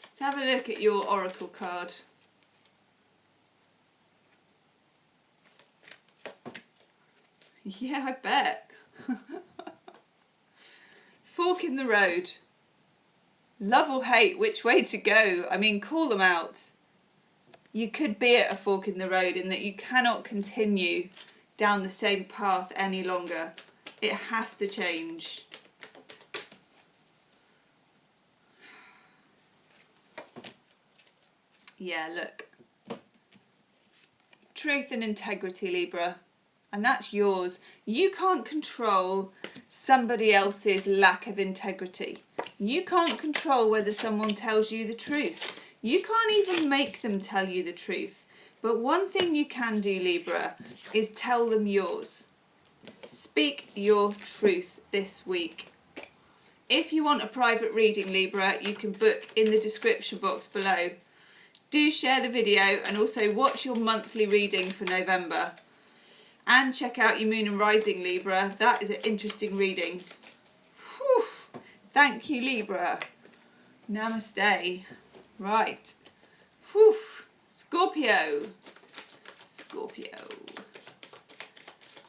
Let's have a look at your oracle card. Yeah, I bet. Fork in the road. Love or hate, which way to go? I mean, call them out. You could be at a fork in the road in that you cannot continue down the same path any longer. It has to change. Yeah, look. Truth and integrity, Libra. And that's yours. You can't control somebody else's lack of integrity. You can't control whether someone tells you the truth. You can't even make them tell you the truth. But one thing you can do, Libra, is tell them yours. Speak your truth this week. If you want a private reading, Libra, you can book in the description box below. Do share the video and also watch your monthly reading for November. And check out your Moon and Rising, Libra. That is an interesting reading. Whew. Thank you, Libra. Namaste. Right. Whew. Scorpio. Scorpio.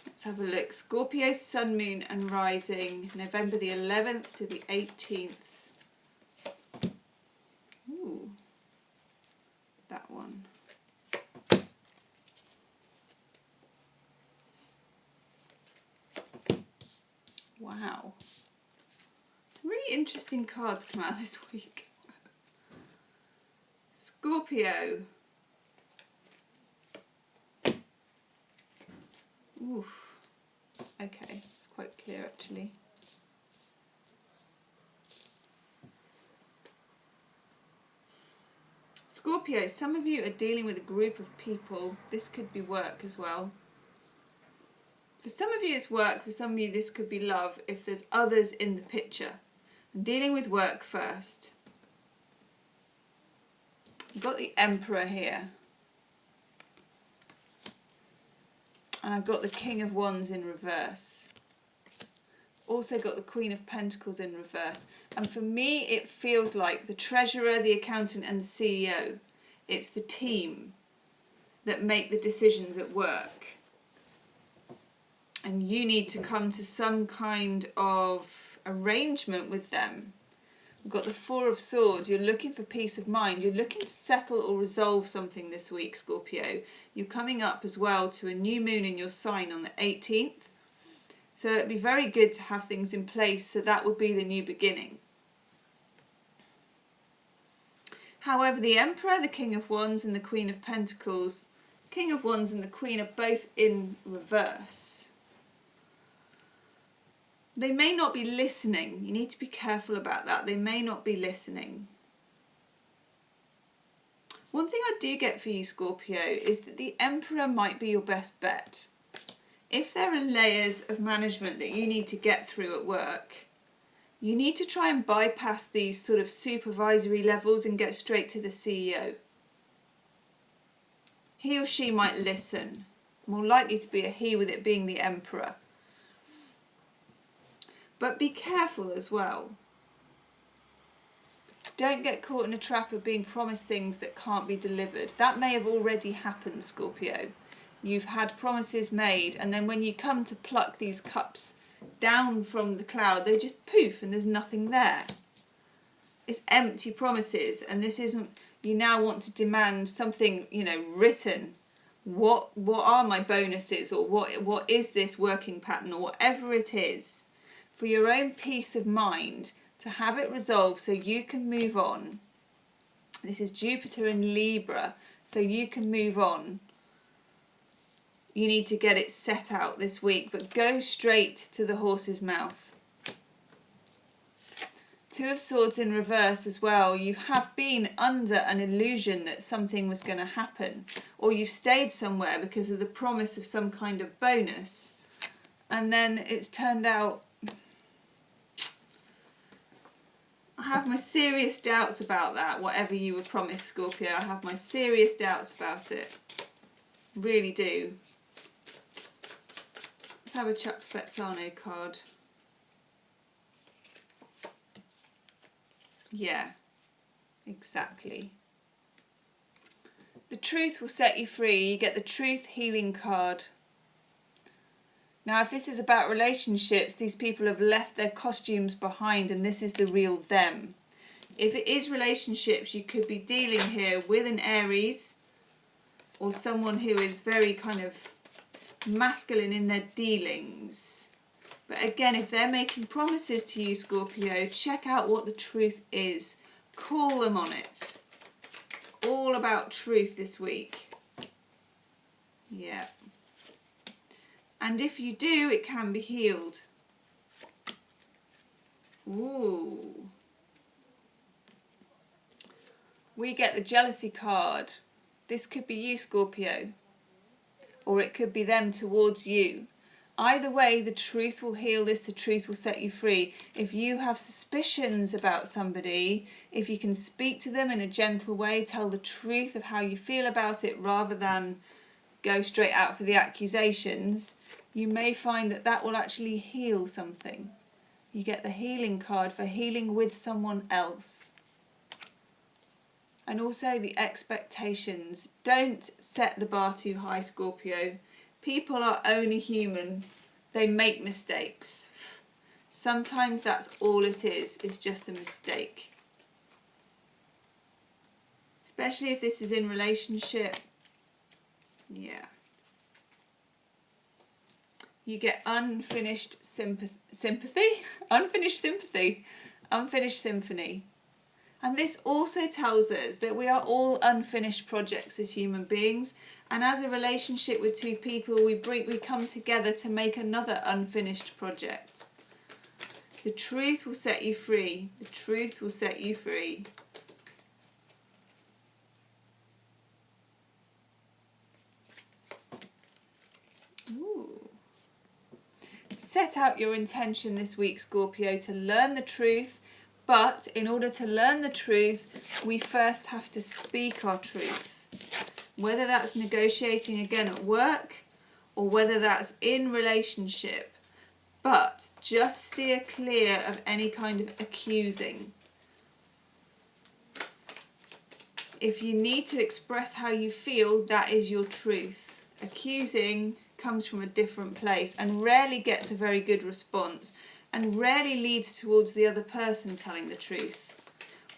Let's have a look. Scorpio, Sun, Moon and Rising. November the 11th to the 18th. that one. Wow. Some really interesting cards come out this week. Scorpio. Oof. Okay, it's quite clear actually. Scorpio, some of you are dealing with a group of people. This could be work as well. For some of you it's work, for some of you this could be love if there's others in the picture. I'm dealing with work first. You've got the Emperor here. And I've got the King of Wands in reverse. Also got the Queen of Pentacles in reverse. And for me, it feels like the Treasurer, the Accountant and the CEO. It's the team that make the decisions at work. And you need to come to some kind of arrangement with them. We've got the Four of Swords. You're looking for peace of mind. You're looking to settle or resolve something this week, Scorpio. You're coming up as well to a new moon in your sign on the 18th. So it'd be very good to have things in place. So that would be the new beginning. However, the Emperor, the King of Wands and the Queen of Pentacles, King of Wands and the Queen are both in reverse. They may not be listening. You need to be careful about that. They may not be listening. One thing I do get for you, Scorpio, is that the Emperor might be your best bet. If there are layers of management that you need to get through at work, you need to try and bypass these sort of supervisory levels and get straight to the CEO. He or she might listen. More likely to be a he with it being the Emperor. But be careful as well. Don't get caught in a trap of being promised things that can't be delivered. That may have already happened, Scorpio. You've had promises made, and then when you come to pluck these cups down from the cloud, they just poof and there's nothing there. It's empty promises, and this isn't, you now want to demand something, written. What are my bonuses, or what is this working pattern, or whatever it is. For your own peace of mind, to have it resolved so you can move on. This is Jupiter in Libra, so you can move on. You need to get it set out this week, but go straight to the horse's mouth. Two of Swords in reverse as well. You have been under an illusion that something was going to happen, or you've stayed somewhere because of the promise of some kind of bonus, and then it's turned out. I have my serious doubts about that, whatever you were promised, Scorpio. I have my serious doubts about it. Really do. Let's have a Chuck Spezzano card. Yeah, exactly. The truth will set you free. You get the Truth Healing card. Now, if this is about relationships, these people have left their costumes behind and this is the real them. If it is relationships, you could be dealing here with an Aries or someone who is very kind of masculine in their dealings. But again, if they're making promises to you, Scorpio, check out what the truth is. Call them on it. All about truth this week. Yeah. And if you do, it can be healed. Ooh. We get the Jealousy card. This could be you, Scorpio. Or it could be them towards you. Either way, the truth will heal this. The truth will set you free. If you have suspicions about somebody, if you can speak to them in a gentle way, tell the truth of how you feel about it rather than go straight out for the accusations, you may find that that will actually heal something. You get the healing card for healing with someone else. And also the expectations. Don't set the bar too high, Scorpio. People are only human. They make mistakes. Sometimes that's all it is just a mistake. especially if this is in relationship. Yeah. You get unfinished sympathy, unfinished sympathy, unfinished symphony. And this also tells us that we are all unfinished projects as human beings. And as a relationship with two people, we come together to make another unfinished project. The truth will set you free. The truth will set you free. Ooh. Set out your intention this week, Scorpio, to learn the truth. But in order to learn the truth, we first have to speak our truth. Whether that's negotiating again at work or whether that's in relationship. But just steer clear of any kind of accusing. If you need to express how you feel, that is your truth. Accusing comes from a different place and rarely gets a very good response and rarely leads towards the other person telling the truth.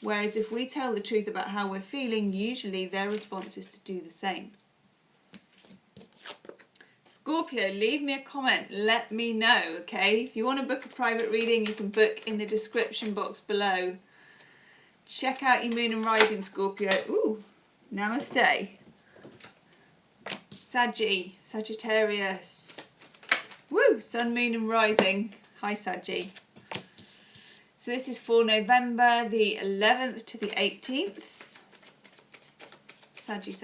Whereas if we tell the truth about how we're feeling, usually their response is to do the same. Scorpio, leave me a comment, let me know, okay? If you want to book a private reading, you can book in the description box below. Check out your moon and rising, Scorpio. Ooh, namaste. Sagittarius. Woo, sun, moon and rising. Hi, Saggy. So this is for November the 11th to the 18th. Saggy.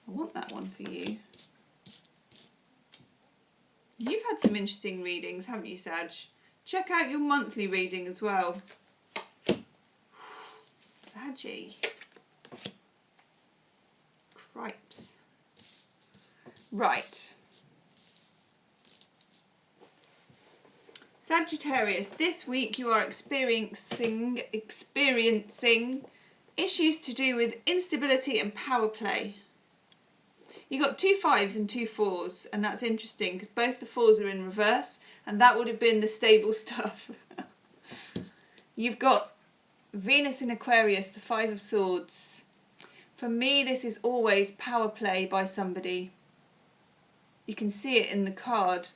I want that one for you. You've had some interesting readings, haven't you, Sag? Check out your monthly reading as well. Saggy. Cripes. Right. Sagittarius, this week you are experiencing issues to do with instability and power play. You got 2 5s and 2 4s, and that's interesting because both the 4s are in reverse, and that would have been the stable stuff. You've got Venus in Aquarius, the 5 of Swords. For me, this is always power play by somebody. You can see it in the card.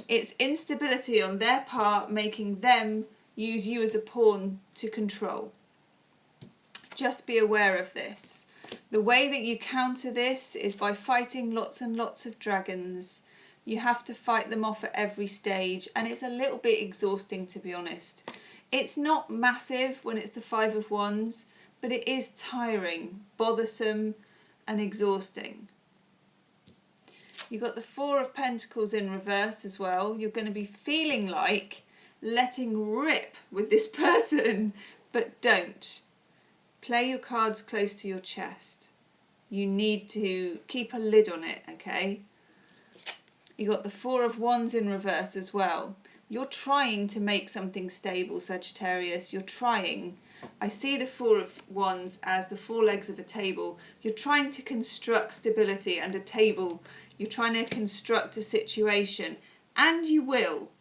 It's instability on their part, making them use you as a pawn to control. Just be aware of this. The way that you counter this is by fighting lots and lots of dragons. You have to fight them off at every stage, and it's a little bit exhausting, to be honest. It's not massive when it's the 5 of Wands, but it is tiring, bothersome and exhausting. You've got the 4 of Pentacles in reverse as well. You're going to be feeling like letting rip with this person, but don't. Play your cards close to your chest. You need to keep a lid on it, okay? You've got the 4 of Wands in reverse as well. You're trying to make something stable, Sagittarius. You're trying. I see the 4 of Wands as the 4 legs of a table. You're trying to construct stability and a table. You're trying to construct a situation, and you will,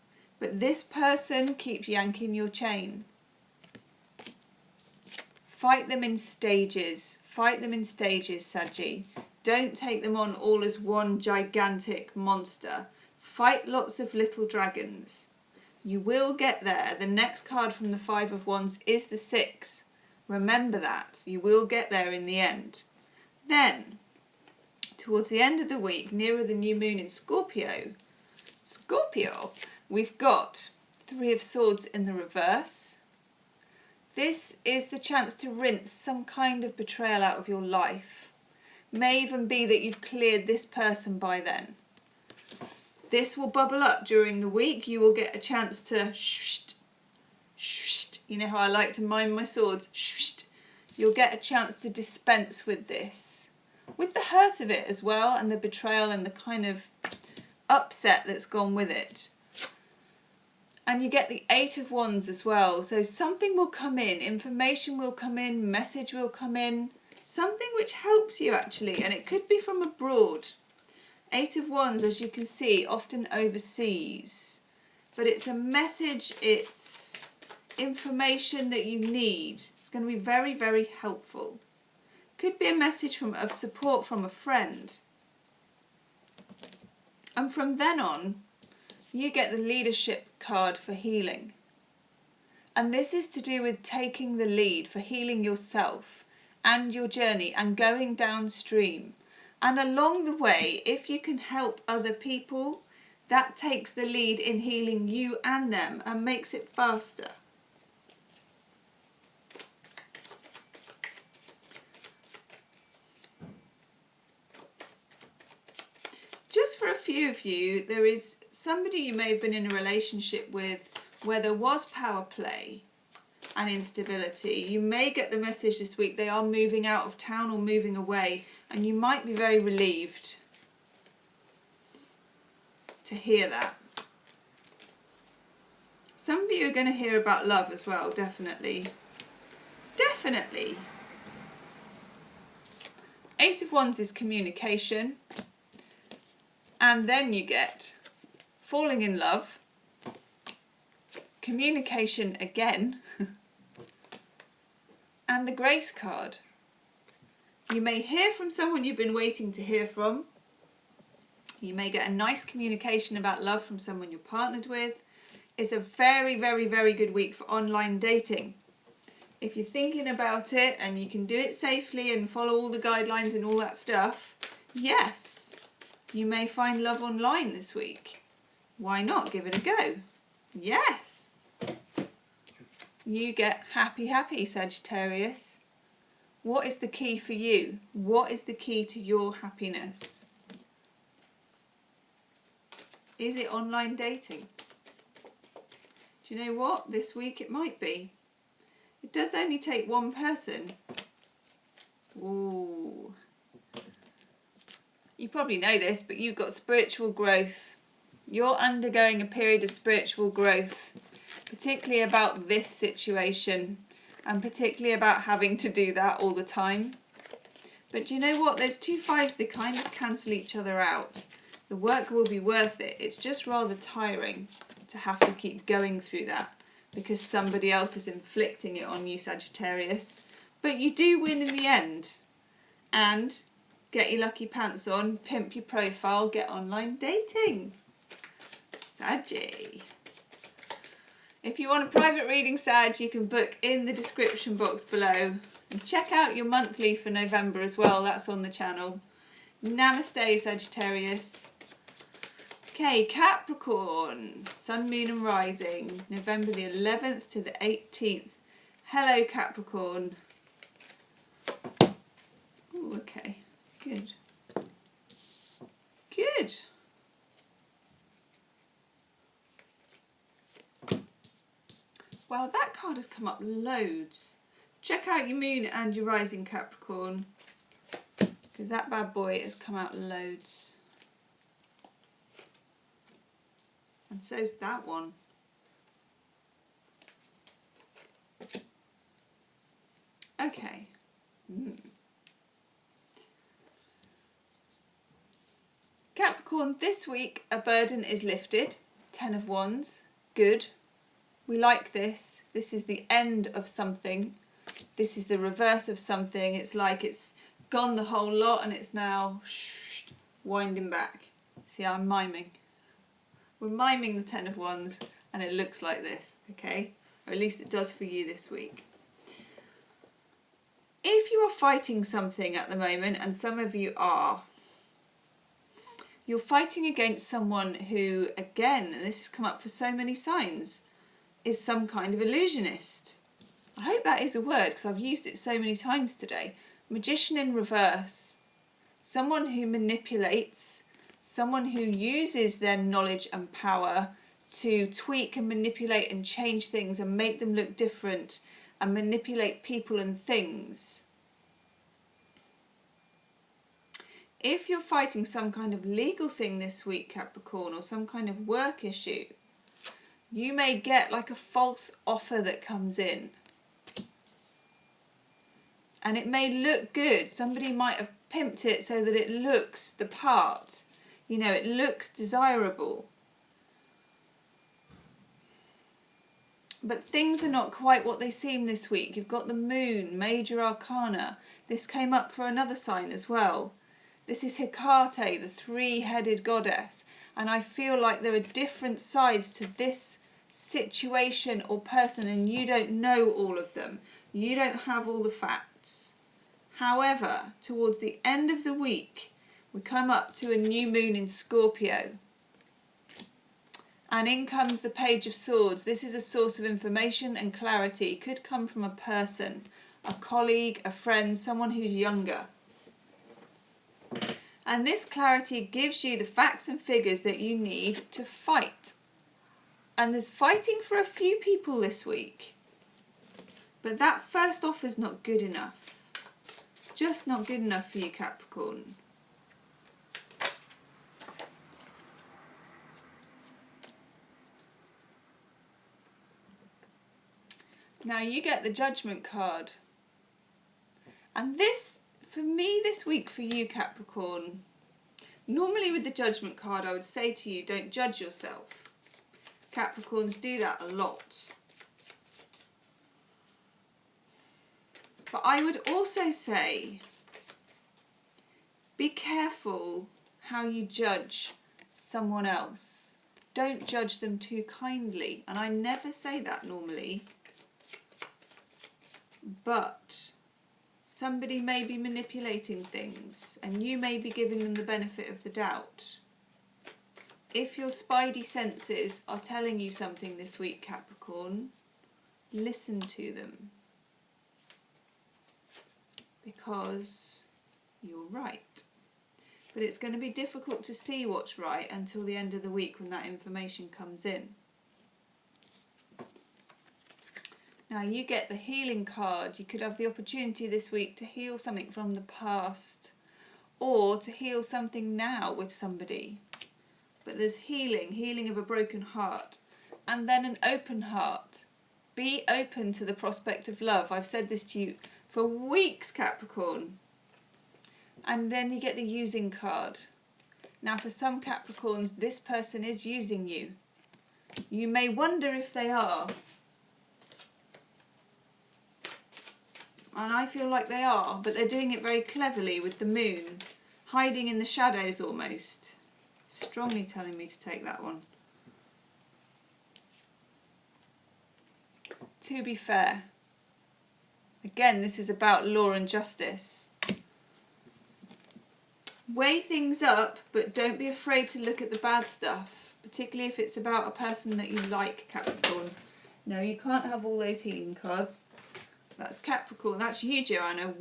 but this person keeps yanking your chain. Fight them in stages. Fight them in stages, Saggy. Don't take them on all as one gigantic monster. Fight lots of little dragons. You will get there. The next card from the 5 of Wands is the 6. Remember that. You will get there in the end. Then, towards the end of the week, nearer the new moon in Scorpio, we've got 3 of Swords in the reverse. This is the chance to rinse some kind of betrayal out of your life. May even be that you've cleared this person by then. This will bubble up during the week. You will get a chance to you know how I like to mime my swords. You'll get a chance to dispense with this. With the hurt of it as well, and the betrayal and the kind of upset that's gone with it. And you get the 8 of Wands as well. So something will come in, information will come in, message will come in, something which helps you actually, and it could be from abroad. 8 of Wands, as you can see, often overseas. But it's a message, it's information that you need. It's going to be very, very helpful. Could be a message of support from a friend. And from then on, you get the leadership card for healing. And this is to do with taking the lead for healing yourself and your journey and going downstream. And along the way, if you can help other people, that takes the lead in healing you and them and makes it faster. Just for a few of you, there is somebody you may have been in a relationship with where there was power play and instability. You may get the message this week they are moving out of town or moving away, and you might be very relieved to hear that. Some of you are going to hear about love as well, definitely. Definitely. Eight of Wands is communication. And then you get falling in love, communication again, and the Grace card. You may hear from someone you've been waiting to hear from. You may get a nice communication about love from someone you're partnered with. It's a very, very, very good week for online dating. If you're thinking about it and you can do it safely and follow all the guidelines and all that stuff, yes. You may find love online this week. Why not? Give it a go. Yes. You get happy, happy, Sagittarius. What is the key for you? What is the key to your happiness? Is it online dating? Do you know what? This week it might be. It does only take one person. Ooh. You probably know this, but you've got spiritual growth. You're undergoing a period of spiritual growth, particularly about this situation, and particularly about having to do that all the time. But do you know what? Those two fives, they kind of cancel each other out. The work will be worth it. It's just rather tiring to have to keep going through that because somebody else is inflicting it on you, Sagittarius. But you do win in the end. And get your lucky pants on, pimp your profile, get online dating. Saggy. If you want a private reading, Sag, you can book in the description box below. And check out your monthly for November as well, that's on the channel. Namaste, Sagittarius. Okay, Capricorn, Sun, Moon and Rising, November the 11th to the 18th. Hello, Capricorn. Ooh, okay. Good. Good. Well, that card has come up loads. Check out your moon and your rising, Capricorn, because that bad boy has come out loads. And so's that one. Okay. Capricorn, this week a burden is lifted. 10 of Wands. Good. We like this. This is the end of something. This is the reverse of something. It's like it's gone the whole lot and it's now winding back. See, I'm miming. We're miming the 10 of Wands and it looks like this, okay? Or at least it does for you this week. If you are fighting something at the moment, and some of you are, you're fighting against someone who, again, and this has come up for so many signs, is some kind of illusionist. I hope that is a word because I've used it so many times today. Magician in reverse. Someone who manipulates, someone who uses their knowledge and power to tweak and manipulate and change things and make them look different and manipulate people and things. If you're fighting some kind of legal thing this week, Capricorn, or some kind of work issue, you may get like a false offer that comes in. And it may look good. Somebody might have pimped it so that it looks the part. You know, it looks desirable. but things are not quite what they seem this week. You've got the moon, major arcana. This came up for another sign as well. This is Hecate, the three-headed goddess. And I feel like there are different sides to this situation or person, and you don't know all of them. You don't have all the facts. However, towards the end of the week, we come up to a new moon in Scorpio. And in comes the Page of Swords. This is a source of information and clarity. Could come from a person, a colleague, a friend, someone who's younger. And this clarity gives you the facts and figures that you need to fight. And there's fighting for a few people this week. But that first offer's not good enough. Just not good enough for you, Capricorn. Now you get the Judgment card. And this, for me this week for you, Capricorn, normally with the Judgment card I would say to you, don't judge yourself. Capricorns do that a lot. But I would also say, be careful how you judge someone else. Don't judge them too kindly. And I never say that normally. But somebody may be manipulating things and you may be giving them the benefit of the doubt. If your spidey senses are telling you something this week, Capricorn, listen to them. Because you're right. But it's going to be difficult to see what's right until the end of the week when that information comes in. Now you get the healing card. You could have the opportunity this week to heal something from the past or to heal something now with somebody. But there's healing of a broken heart, and then an open heart. Be open to the prospect of love. I've said this to you for weeks, Capricorn. And then you get the using card. Now for some Capricorns, this person is using you. You may wonder if they are. And I feel like they are, but they're doing it very cleverly with the moon, hiding in the shadows almost. Strongly telling me to take that one. To be fair, again, this is about law and justice. Weigh things up, but don't be afraid to look at the bad stuff, particularly if it's about a person that you like, Capricorn. No, you can't have all those healing cards. That's Capricorn. That's you, Joanna,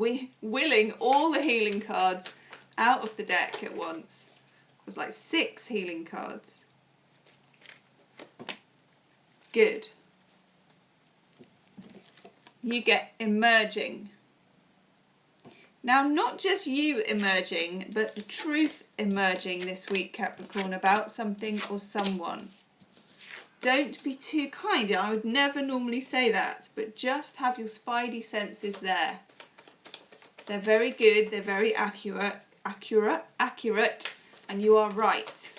willing all the healing cards out of the deck at once. It was like 6 healing cards. Good. You get emerging. Now, not just you emerging, but the truth emerging this week, Capricorn, about something or someone. Don't be too kind. I would never normally say that, but just have your spidey senses there. They're very good, they're very accurate, and you are right.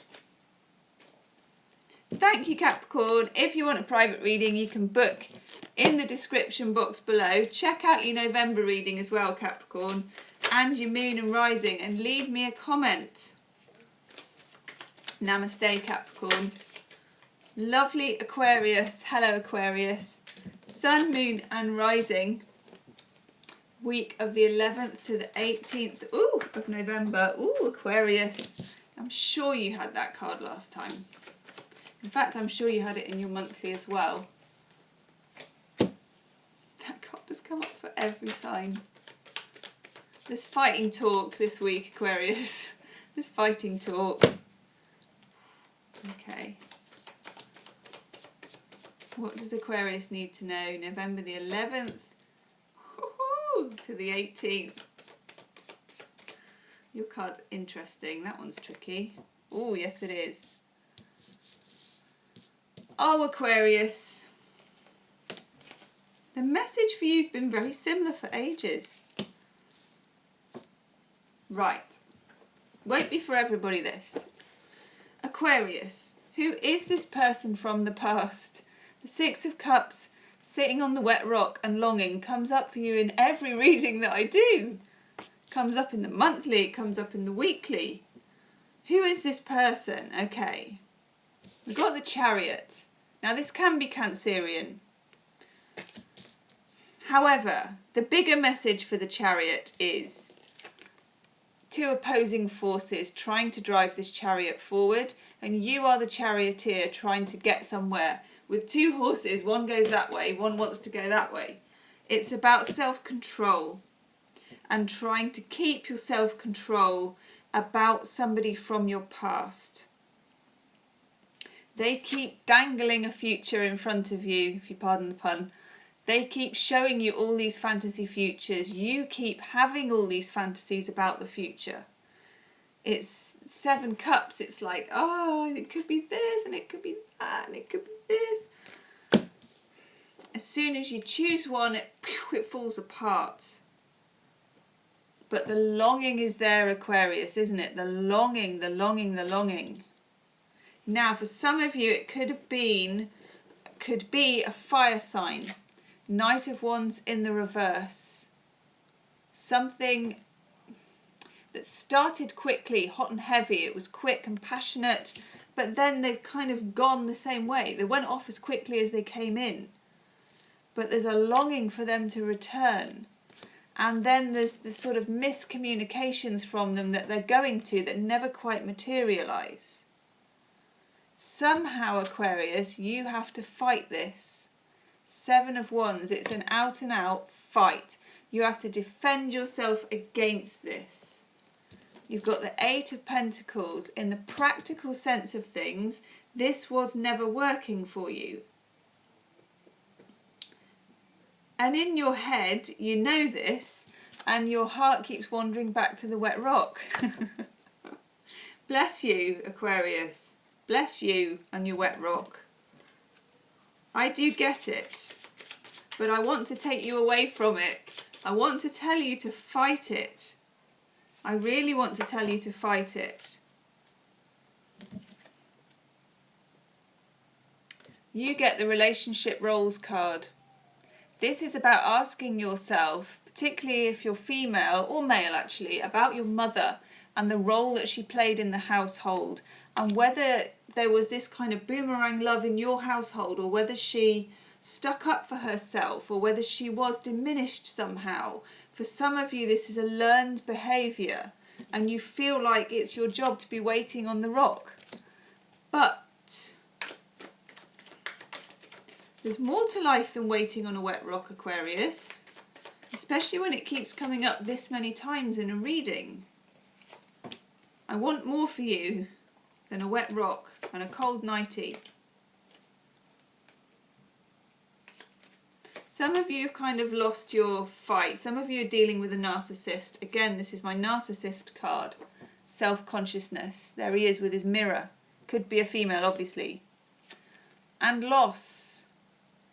Thank you, Capricorn. If you want a private reading, you can book in the description box below. Check out your November reading as well, Capricorn, and your moon and rising, and leave me a comment. Namaste, Capricorn. Lovely Aquarius, hello Aquarius, sun, moon and rising, week of the 11th to the 18th of November. Aquarius, I'm sure you had that card last time. In fact, I'm sure you had it in your monthly as well. That card has come up for every sign. There's fighting talk this week, Aquarius. There's fighting talk. Okay. What does Aquarius need to know? November the 11th to the 18th. Your card's interesting. That one's tricky. Oh, yes it is. Oh, Aquarius. The message for you has been very similar for ages. Right. Won't be for everybody this. Aquarius. Who is this person from the past The Six of Cups, sitting on the wet rock and longing, comes up for you in every reading that I do. Comes up in the monthly, it comes up in the weekly. Who is this person? Okay. We've got the Chariot. Now this can be Cancerian. However, the bigger message for the Chariot is two opposing forces trying to drive this chariot forward, and you are the charioteer trying to get somewhere. With two horses, one goes that way, one wants to go that way. It's about self-control and trying to keep your self-control about somebody from your past. They keep dangling a future in front of you, if you pardon the pun. They keep showing you all these fantasy futures. You keep having all these fantasies about the future. It's 7 cups. It's like, oh, it could be this and it could be that and it could be this. As soon as you choose one, it falls apart. But the longing is there, Aquarius, isn't it? The longing, the longing, the longing. Now, for some of you, it could be a fire sign. Knight of Wands in the reverse. Something that started quickly, hot and heavy. It was quick and passionate, but then they've kind of gone the same way. They went off as quickly as they came in. But there's a longing for them to return. And then there's the sort of miscommunications from them that they're going to that never quite materialise. Somehow, Aquarius, you have to fight this. 7 of Wands, it's an out and out fight. You have to defend yourself against this. You've got the 8 of Pentacles. In the practical sense of things, this was never working for you. And in your head, you know this, and your heart keeps wandering back to the wet rock. Bless you, Aquarius. Bless you and your wet rock. I do get it, but I want to take you away from it. I want to tell you to fight it. I really want to tell you to fight it. You get the relationship roles card. This is about asking yourself, particularly if you're female or male actually, about your mother and the role that she played in the household, and whether there was this kind of boomerang love in your household, or whether she stuck up for herself, or whether she was diminished somehow. For some of you, this is a learned behaviour, and you feel like it's your job to be waiting on the rock. But there's more to life than waiting on a wet rock, Aquarius, especially when it keeps coming up this many times in a reading. I want more for you than a wet rock and a cold nightie. Some of you have kind of lost your fight. Some of you are dealing with a narcissist. Again, this is my narcissist card. Self-consciousness. There he is with his mirror. Could be a female, obviously. And loss.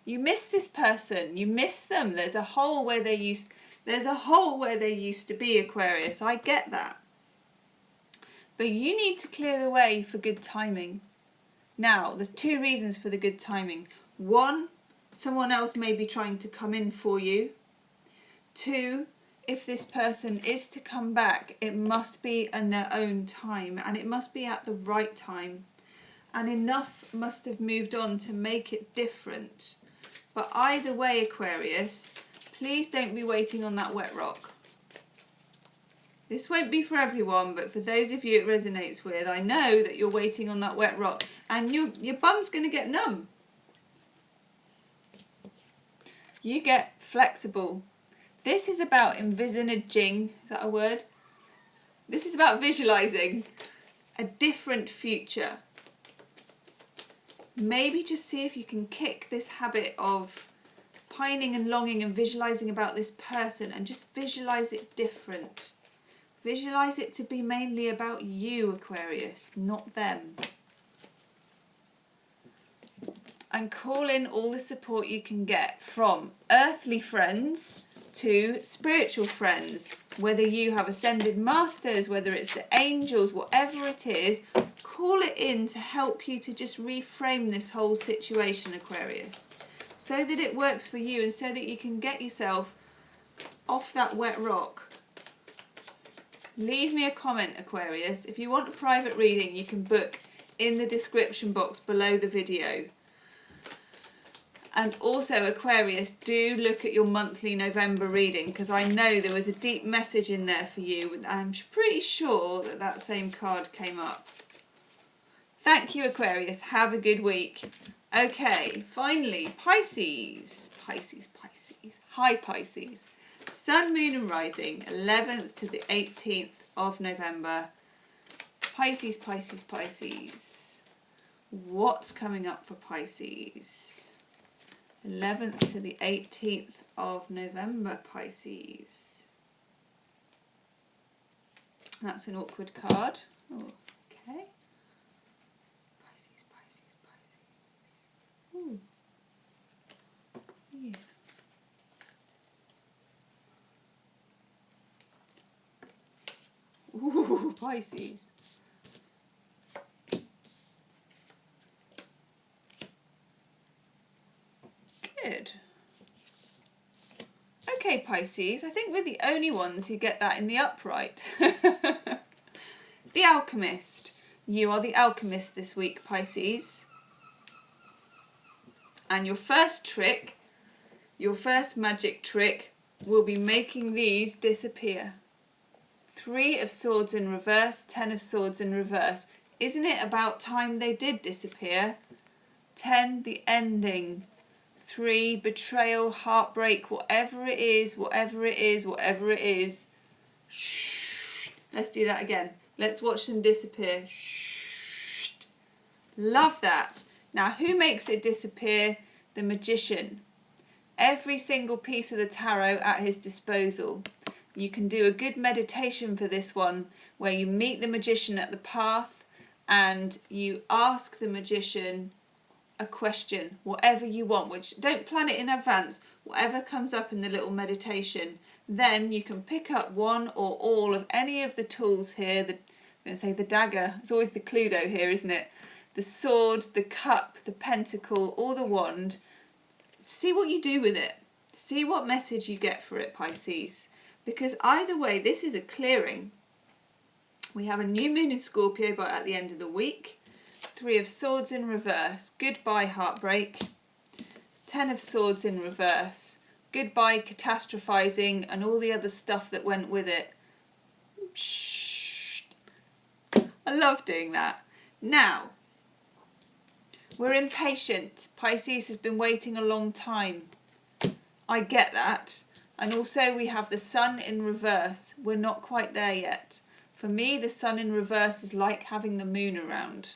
You miss this person. You miss them. There's a hole where they used to be, Aquarius. I get that. But you need to clear the way for good timing. Now, there's 2 reasons for the good timing. 1, someone else may be trying to come in for you. 2, if this person is to come back, it must be in their own time, and it must be at the right time. And enough must have moved on to make it different. But either way, Aquarius, please don't be waiting on that wet rock. This won't be for everyone, but for those of you it resonates with, I know that you're waiting on that wet rock, and your bum's going to get numb. You get flexible. This is about envisaging, is that a word? This is about visualizing a different future. Maybe just see if you can kick this habit of pining and longing and visualizing about this person, and just visualize it different. Visualize it to be mainly about you, Aquarius, not them. And call in all the support you can get, from earthly friends to spiritual friends. Whether you have ascended masters, whether it's the angels, whatever it is, call it in to help you to just reframe this whole situation, Aquarius, so that it works for you and so that you can get yourself off that wet rock. Leave me a comment, Aquarius. If you want a private reading, you can book in the description box below the video. And also, Aquarius, do look at your monthly November reading, because I know there was a deep message in there for you, and I'm pretty sure that that same card came up. Thank you, Aquarius. Have a good week. Okay, finally, Pisces. Pisces. Hi, Pisces. Sun, Moon and Rising, 11th to the 18th of November. Pisces. What's coming up for Pisces? 11th to the 18th of November, Pisces. That's an awkward card. Oh, okay. Pisces. Ooh. Yeah. Ooh, Pisces. Good. Okay, Pisces, I think we're the only ones who get that in the upright. The Alchemist. You are the Alchemist this week, Pisces. And your first trick, your first magic trick, will be making these disappear. 3 of Swords in reverse, 10 of Swords in reverse. Isn't it about time they did disappear? 10, the ending. 3, betrayal, heartbreak, whatever it is. Shh. Let's do that again. Let's watch them disappear. Shh. Love that. Now, who makes it disappear? The Magician. Every single piece of the tarot at his disposal. You can do a good meditation for this one, where you meet the Magician at the path and you ask the Magician a question, whatever you want, which don't plan it in advance, whatever comes up in the little meditation. Then you can pick up one or all of any of the tools here. I'm going to say the dagger, it's always the Cluedo here, isn't it? The sword, the cup, the pentacle, or the wand. See what you do with it. See what message you get for it, Pisces. Because either way, this is a clearing. We have a new moon in Scorpio but at the end of the week. 3 of Swords in reverse. Goodbye, heartbreak. 10 of Swords in reverse. Goodbye, catastrophizing and all the other stuff that went with it. Shh. I love doing that. Now, we're impatient. Pisces has been waiting a long time. I get that. And also we have the Sun in reverse. We're not quite there yet. For me, the Sun in reverse is like having the Moon around.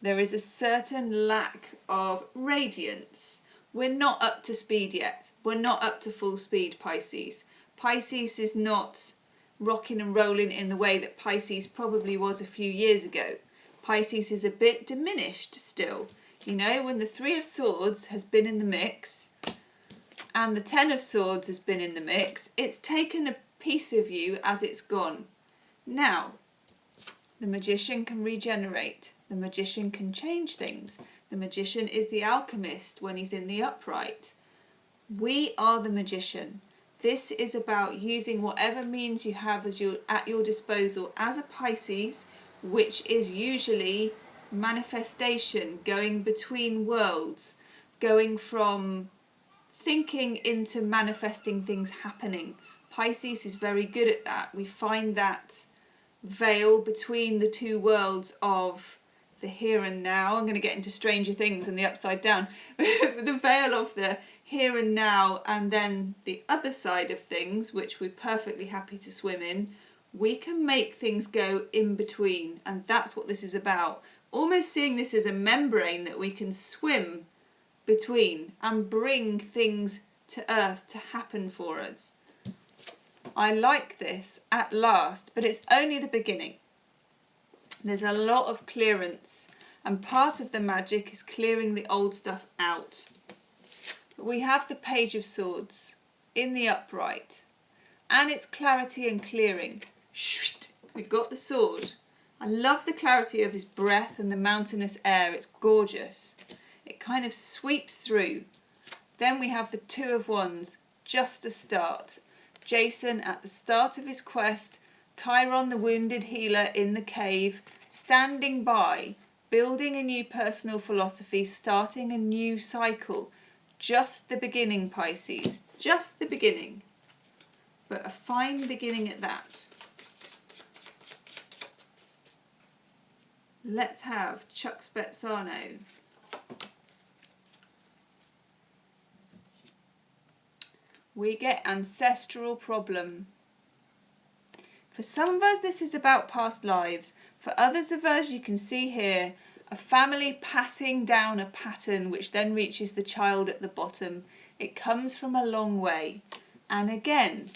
There is a certain lack of radiance. We're not up to speed yet. We're not up to full speed, Pisces. Pisces is not rocking and rolling in the way that Pisces probably was a few years ago. Pisces is a bit diminished still. You know, when the 3 of Swords has been in the mix and the 10 of Swords has been in the mix, it's taken a piece of you as it's gone. Now, the Magician can regenerate. The Magician can change things. The Magician is the Alchemist when he's in the upright. We are the Magician. This is about using whatever means you have at your disposal as a Pisces, which is usually manifestation, going between worlds, going from thinking into manifesting things happening. Pisces is very good at that. We find that veil between the two worlds of the here and now. I'm going to get into Stranger Things and the upside down. The veil of the here and now, and then the other side of things, which we're perfectly happy to swim in. We can make things go in between, and that's what this is about. Almost seeing this as a membrane that we can swim between and bring things to earth to happen for us. I like this at last, but it's only the beginning. There's a lot of clearance, and part of the magic is clearing the old stuff out. But we have the Page of Swords in the upright, and it's clarity and clearing. We've got the sword. I love the clarity of his breath and the mountainous air. It's gorgeous. It kind of sweeps through. Then we have the Two of Wands, just a start. Jason at the start of his quest, Chiron the wounded healer in the cave, standing by, building a new personal philosophy, starting a new cycle. Just the beginning, Pisces, just the beginning. But a fine beginning at that. Let's have Chuck Spezzano. We get ancestral problem. For some of us, this is about past lives. For others of us, you can see here a family passing down a pattern which then reaches the child at the bottom. It comes from a long way. And again,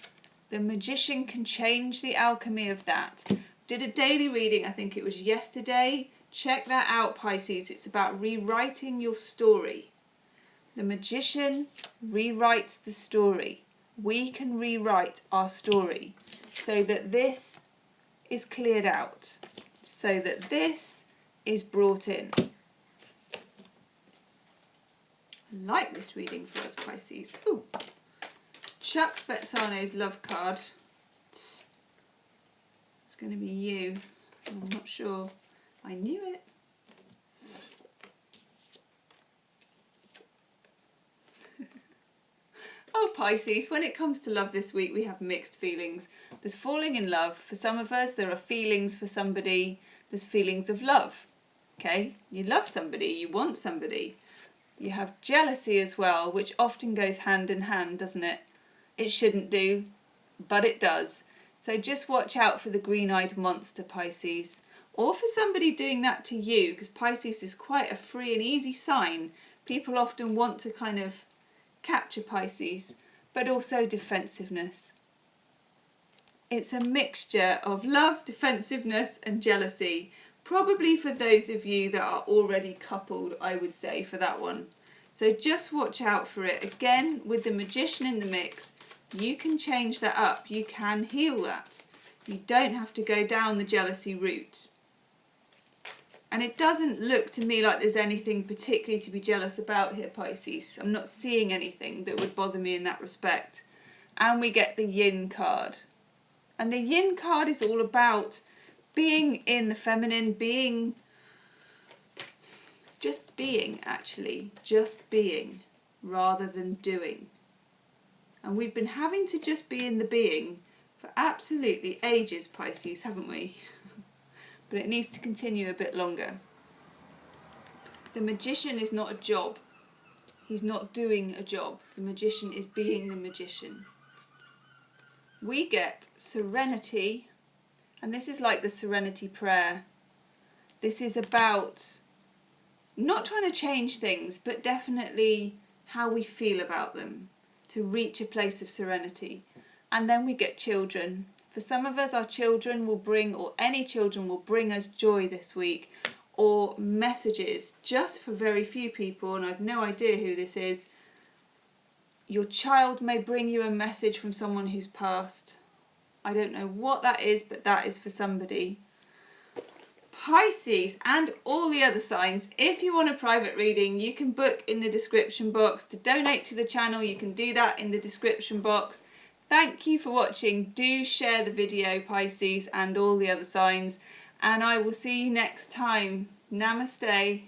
the magician can change the alchemy of that. Did a daily reading, I think it was yesterday. Check that out, Pisces. It's about rewriting your story. The magician rewrites the story. We can rewrite our story so that this is cleared out, so that this is brought in. I like this reading for us, Pisces. Ooh. Chuck Spezzano's love card. It's going to be you. I'm not sure. I knew it. Oh, Pisces, when it comes to love this week, we have mixed feelings. There's falling in love. For some of us, there are feelings for somebody. There's feelings of love. Okay? You love somebody. You want somebody. You have jealousy as well, which often goes hand in hand, doesn't it? It shouldn't do, but it does. So just watch out for the green-eyed monster, Pisces. Or for somebody doing that to you, because Pisces is quite a free and easy sign. People often want to kind of capture Pisces, but also defensiveness. It's a mixture of love, defensiveness and jealousy. Probably for those of you that are already coupled, I would say, for that one. So just watch out for it. Again, with the magician in the mix, you can change that up. You can heal that. You don't have to go down the jealousy route. And it doesn't look to me like there's anything particularly to be jealous about here, Pisces. I'm not seeing anything that would bother me in that respect. And we get the yin card. And the yin card is all about being in the feminine, just being, rather than doing. And we've been having to just be in the being for absolutely ages, Pisces, haven't we? But it needs to continue a bit longer. The magician is not a job. He's not doing a job. The magician is being the magician. We get serenity, and this is like the serenity prayer. This is about not trying to change things, but definitely how we feel about them to reach a place of serenity. And then we get children. For some of us, our children will bring, or any children will bring us joy this week, or messages, just for very few people, and I've no idea who this is. Your child may bring you a message from someone who's passed. I don't know what that is, but that is for somebody. Pisces and all the other signs, if you want a private reading, you can book in the description box. To donate to the channel, you can do that in the description box. Thank you for watching. Do share the video, Pisces and all the other signs, and I will see you next time. Namaste.